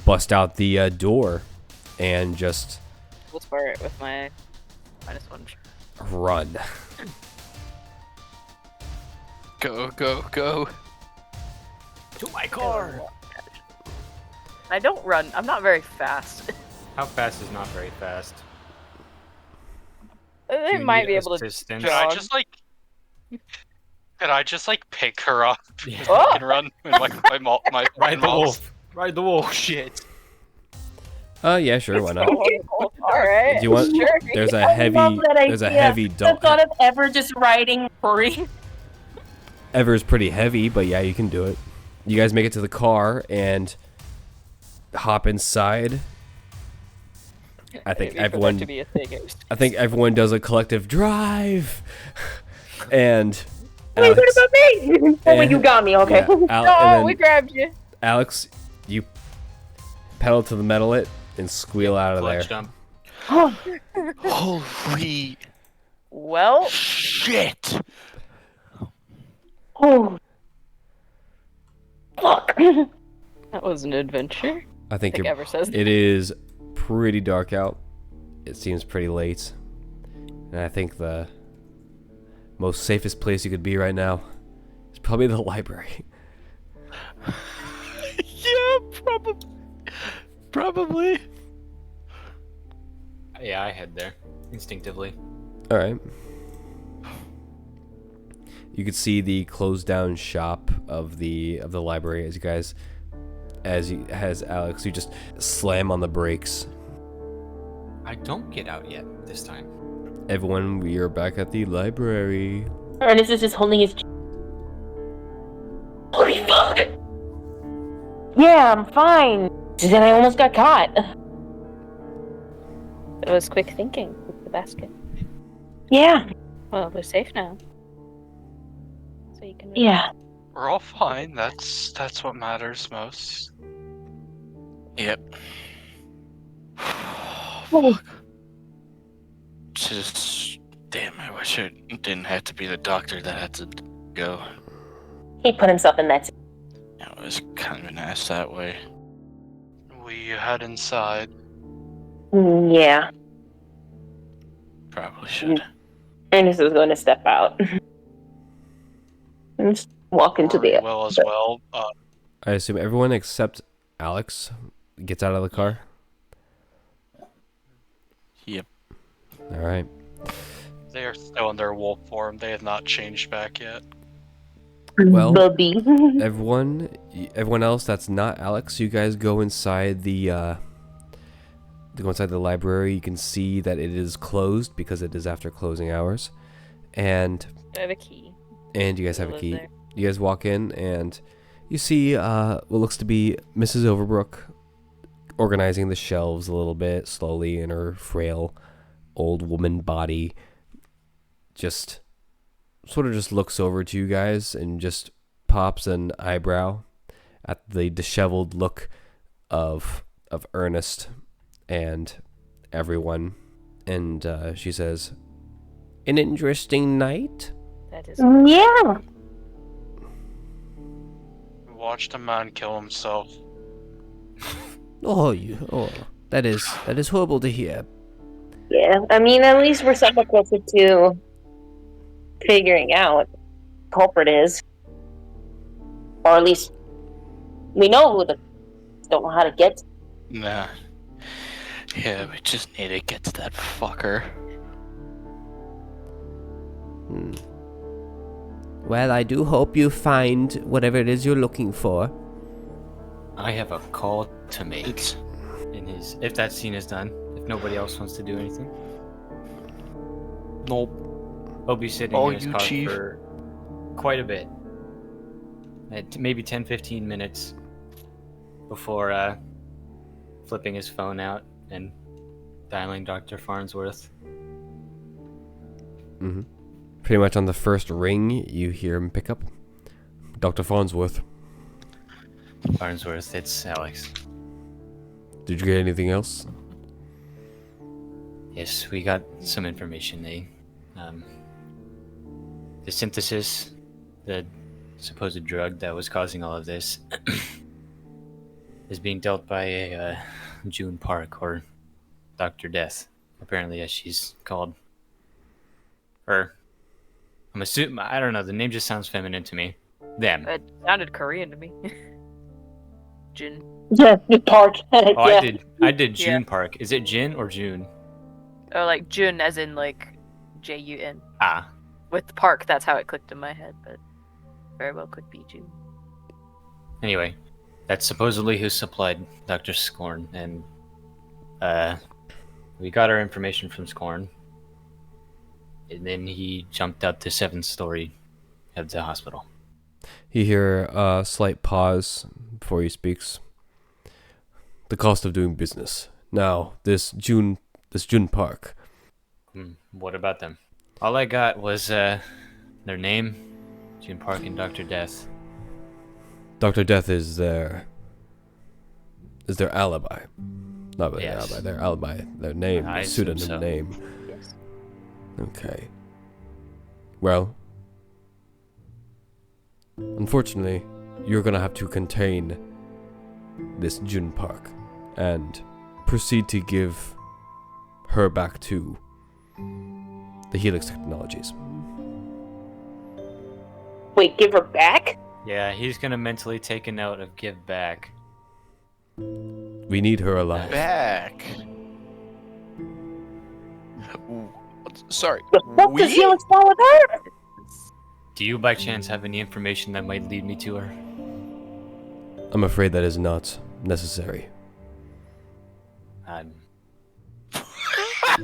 bust out the door and just We'll swear it with my -1. run. Go, go, go. To my car. I don't run. I'm not very fast. How fast is not very fast? They You might need be able to assistance. Could I jog. just like? Could I just like pick her up Yeah. Oh! and run with my Ride the mouse? wolf. Ride the wolf. Oh shit! Yeah, sure, why not? All right. Do you want? Sure. There's a I love heavy. that There's a idea. heavy The dog. thought of Ever just riding Rory. Ever's pretty heavy, but yeah, you can do it. You guys make it to the car and hop inside. I think Maybe for that everyone. to be a thing, it was- I think everyone does a collective drive, and Wait, Alex, what about me? Oh, wait, you got me. Okay. yeah, No, and we then grabbed you. Alex, you pedal to the metal it and squeal out of there. Clutch jump. Holy Well, shit! Oh. Fuck. that was an adventure. I I think think Ever says it is pretty dark out. It seems pretty late, and I think the most safest place you could be right now is probably the library. Yeah, probably. Yeah, I head there instinctively. All right. You could see the closed down shop of the library as you guys, as Alex, you just slam on the brakes. I don't get out yet this time. Everyone, we are back at the library. Ernest is just holding his. Holy fuck. Yeah, I'm fine. Then I almost got caught. It was quick thinking with the basket. Yeah. Well, we're safe now. So you can. Yeah. We're all fine. That's what matters most. Yep. Oh. Just damn. I wish it didn't have to be the doctor that had to go. He put himself in that. It was kind of an ass that way. We head inside. Yeah. Probably should. Ernest is going to step out. And just walk into Rory the. will as well. I assume everyone except Alex gets out of the car. Yep. All right. They are still in their wolf form. They have not changed back yet. Well, Bubby. everyone else that's not Alex, you guys go inside the library. You can see that it is closed because it is after closing hours, and I have a key. you guys have a Live key. there. You guys walk in and you see what looks to be Mrs. Overbrook organizing the shelves a little bit slowly in her frail old woman body. Just sort of just looks over to you guys and just pops an eyebrow at the disheveled look of Ernest and everyone, and she says, "An interesting night." That is. Yeah. We watched a man kill himself. Oh, that is horrible to hear. Yeah. I mean, at least we're somewhat closer to figuring out who the culprit is. Or at least we know who the. Don't know how to get. Nah. Yeah, we just need to get to that fucker. Well, I do hope you find whatever it is you're looking for. I have a call to make. It's If that scene is done, if nobody else wants to do anything, nope. he'll be sitting Oh, in his you, car Chief. for quite a bit. Maybe 10-15 minutes before flipping his phone out and dialing Dr. Farnsworth. Mm-hmm. Pretty much on the first ring, you hear him pick up. Dr. Farnsworth. Farnsworth, it's Alex. Did you get anything else? Yes, we got some information. The synthesis, the supposed drug that was causing all of this, is being dealt by a June Park, or Dr. Death, apparently, as she's called. Or, I'm assuming, I don't know, the name just sounds feminine to me. Them. It sounded Korean to me. Jin. Yeah, good part. Oh, Yeah. I did June Yeah. Park. Is it Jin or June? Oh, like Jun, as in like Jun. Ah, With the park, that's how it clicked in my head, but very well could be June. anyway, that's supposedly who supplied Dr. Scorn, and we got our information from Scorn, and then he jumped out the 7th story of the hospital. You hear a slight pause before he speaks. The cost of doing business. Now, this June Park. What about them? All I got was their name, June Park, and Dr. Death. Dr. Death is their alibi. Not really Yes. alibi, their alibi. Their name, I assume pseudonym so. name. Yes. Okay. Well, unfortunately, you're gonna have to contain this June Park and proceed to give her back to the Helix Technologies. Wait, give her back? Yeah, he's gonna mentally take a note of give back. We need her alive. Back. Ooh, sorry. The fuck does We? Helix want with her? Do you by chance have any information that might lead me to her? I'm afraid that is not necessary.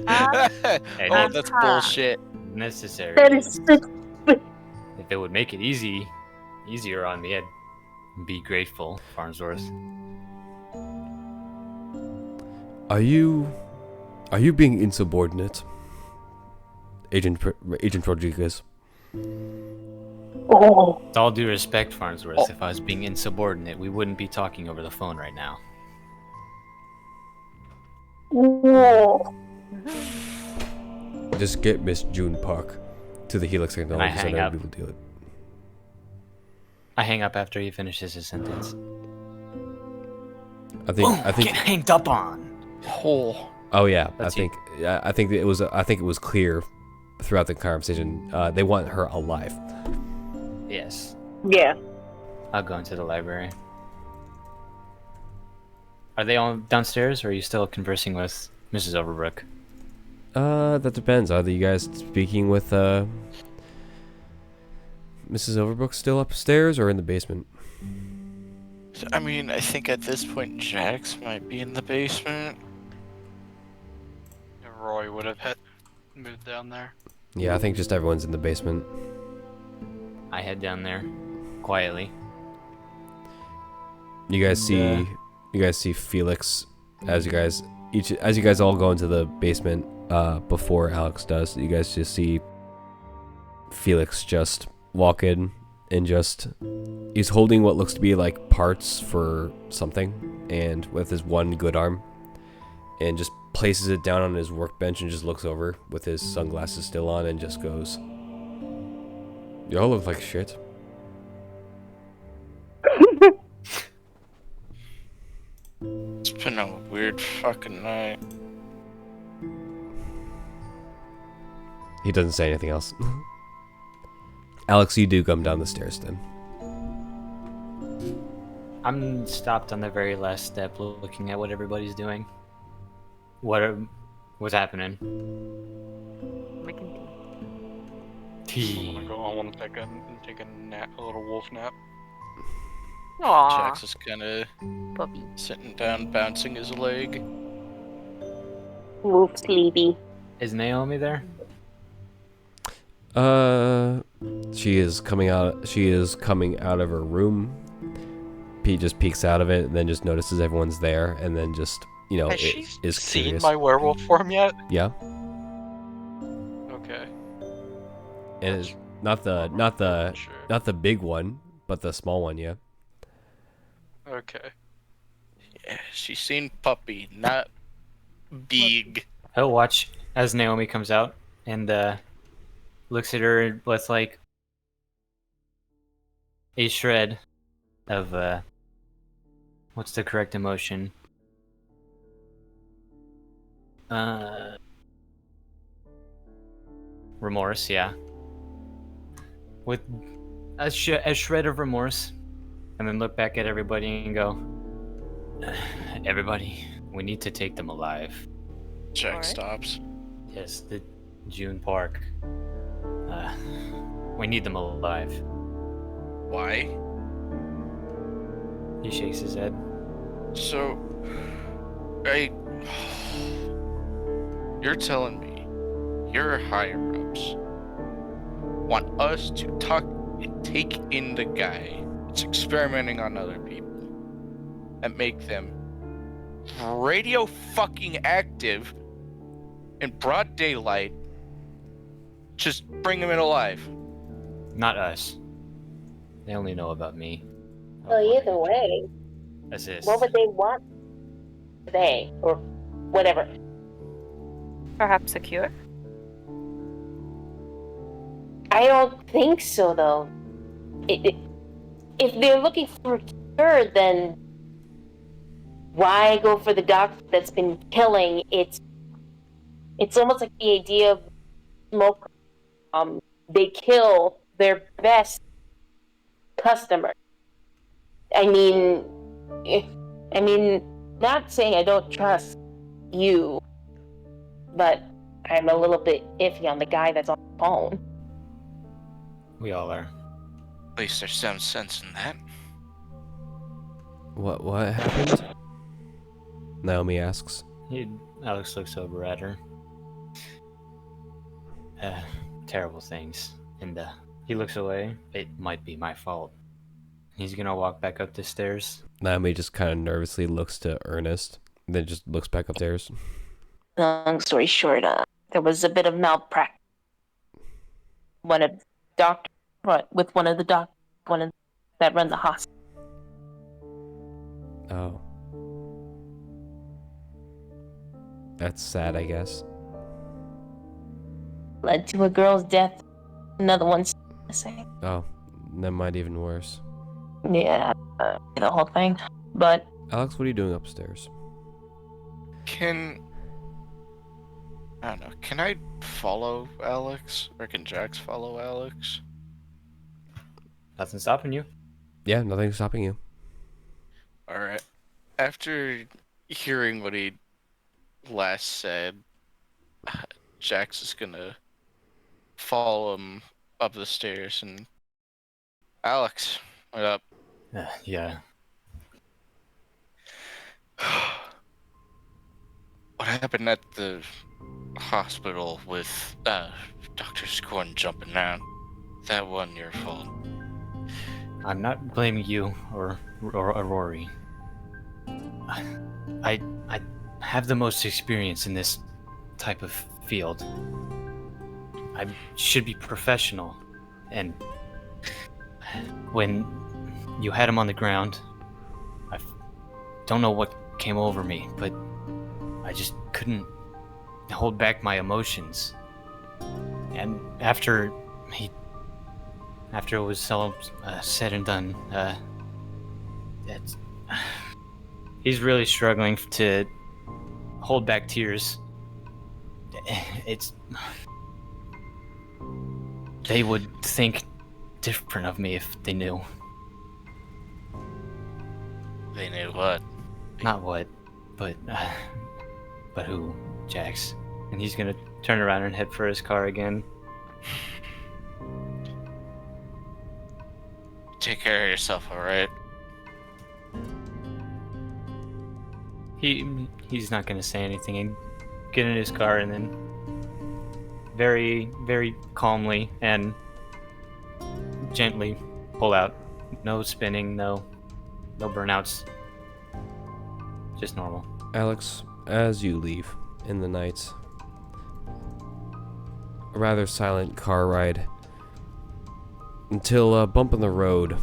Oh, that's bullshit. Necessary. That is If it would make it easier on me, I'd be grateful, Farnsworth. Are you being insubordinate, Agent Rodriguez? Oh, With all due respect, Farnsworth, if I was being insubordinate, we wouldn't be talking over the phone right now. whoa. Just get Miss June Park to the Helix Technologies hang and up. we will do it. I hang up after he finishes his sentence. I think. Get hanged up on. Oh. Oh yeah, Let's see. I think it was clear throughout the conversation. They want her alive. Yes. Yeah. I'll go into the library. Are they all downstairs, or are you still conversing with Mrs. Overbrook? That depends. Are you guys speaking with Mrs. Overbrook still upstairs or in the basement? I mean, I think at this point Jax might be in the basement. Roy would have moved down there. Yeah, I think just everyone's in the basement. I head down there quietly. You guys see Felix as you guys all go into the basement before Alex does. You guys just see Felix just walk in and he's holding what looks to be like parts for something, and with his one good arm, and just places it down on his workbench and just looks over with his sunglasses still on and just goes, "Y'all look like shit." It's been a weird fucking night. He doesn't say anything else. Alex, you do come down the stairs then. I'm stopped on the very last step, looking at what everybody's doing. What's happening? Making tea. I want to take a nap, a little wolf nap. Aww, Jax is kind of puppy. sitting down, bouncing his leg. Wolf sleepy. Is Naomi there? She is coming out. She is coming out of her room. Pete just peeks out of it, and then just notices everyone's there, and then just Has she is seen curious. my werewolf form yet? Yeah, Okay. and it's not the Sure. big one, but the small one. Yeah. Okay. Yeah, she's seen puppy, not big. He'll watch as Naomi comes out and looks at her with like a shred of what's the correct emotion? Remorse, yeah. With a shred of remorse, and then look back at everybody and go, everybody, we need to take them alive. Jack Alright. stops. Yes, the June Park. We need them alive. Why? He shakes his head. So, you're telling me your higher-ups want us to talk and take in the guy that's experimenting on other people and make them radio fucking active in broad daylight, just bring him in alive. Not us. They only know about me. Well, either way, Assist. what would they want today or whatever? Perhaps a cure? I don't think so, though. If they're looking for a cure, then why go for the doctor that's been killing? It's almost like the idea of smoke. They kill their best customer. I mean, not saying I don't trust you, but I'm a little bit iffy on the guy that's on the phone. We all are. At least there's some sense in that. What happened? Naomi asks. Alex looks over at her. Terrible things. And he looks away. It might be my fault. He's gonna walk back up the stairs. Naomi just kind of nervously looks to Ernest, and then just looks back upstairs. Long story short, there was a bit of malpractice. One of the doctors that run the hospital. Oh. That's sad, I guess. Led to a girl's death. Another one's missing. Oh, that might even worse. Yeah, the whole thing. But Alex, what are you doing upstairs? I don't know. Can I follow Alex? Or can Jax follow Alex? Nothing's stopping you. Yeah, nothing's stopping you. Alright. After hearing what he last said, Jax is gonna follow him up the stairs and... Alex, what up? Yeah. What happened at the hospital with Dr. Scorn jumping out? That wasn't your fault. I'm not blaming you or Rory. I have the most experience in this type of field. I should be professional, and when you had him on the ground, I don't know what came over me, but I just couldn't hold back my emotions. And after it was all said and done, he's really struggling to hold back tears. They would think different of me if they knew. They knew what? Not what, but who? Jax. And he's gonna turn around and head for his car again. take care of yourself, alright? He's not gonna say anything and get in his car and then very, very calmly and gently pull out. No spinning, no burnouts. Just normal. Alex, as you leave in the night, a rather silent car ride until a bump in the road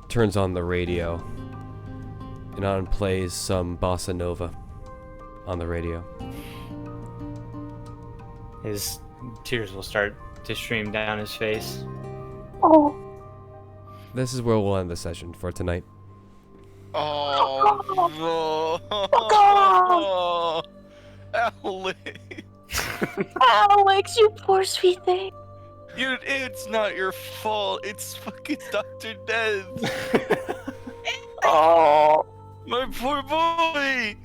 turns on the radio and on plays some bossa nova on the radio. His tears will start to stream down his face. Oh. This is where we'll end the session for tonight. Oh, Oh, Alex. Alex, you poor sweet thing. It's not your fault. It's fucking Dr. Death. Oh. My poor boy.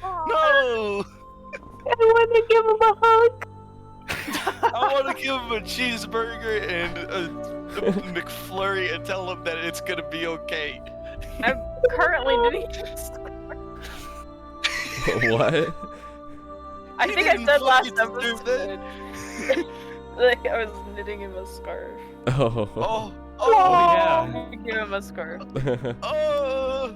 No. I want to give him a hug. I want to give him a cheeseburger and a McFlurry and tell him that it's gonna be okay. I'm currently knitting. What? I You think I didn't said last fucking do episode. Like I was knitting him a scarf. Oh. Oh, Oh yeah. Give him a scarf. oh.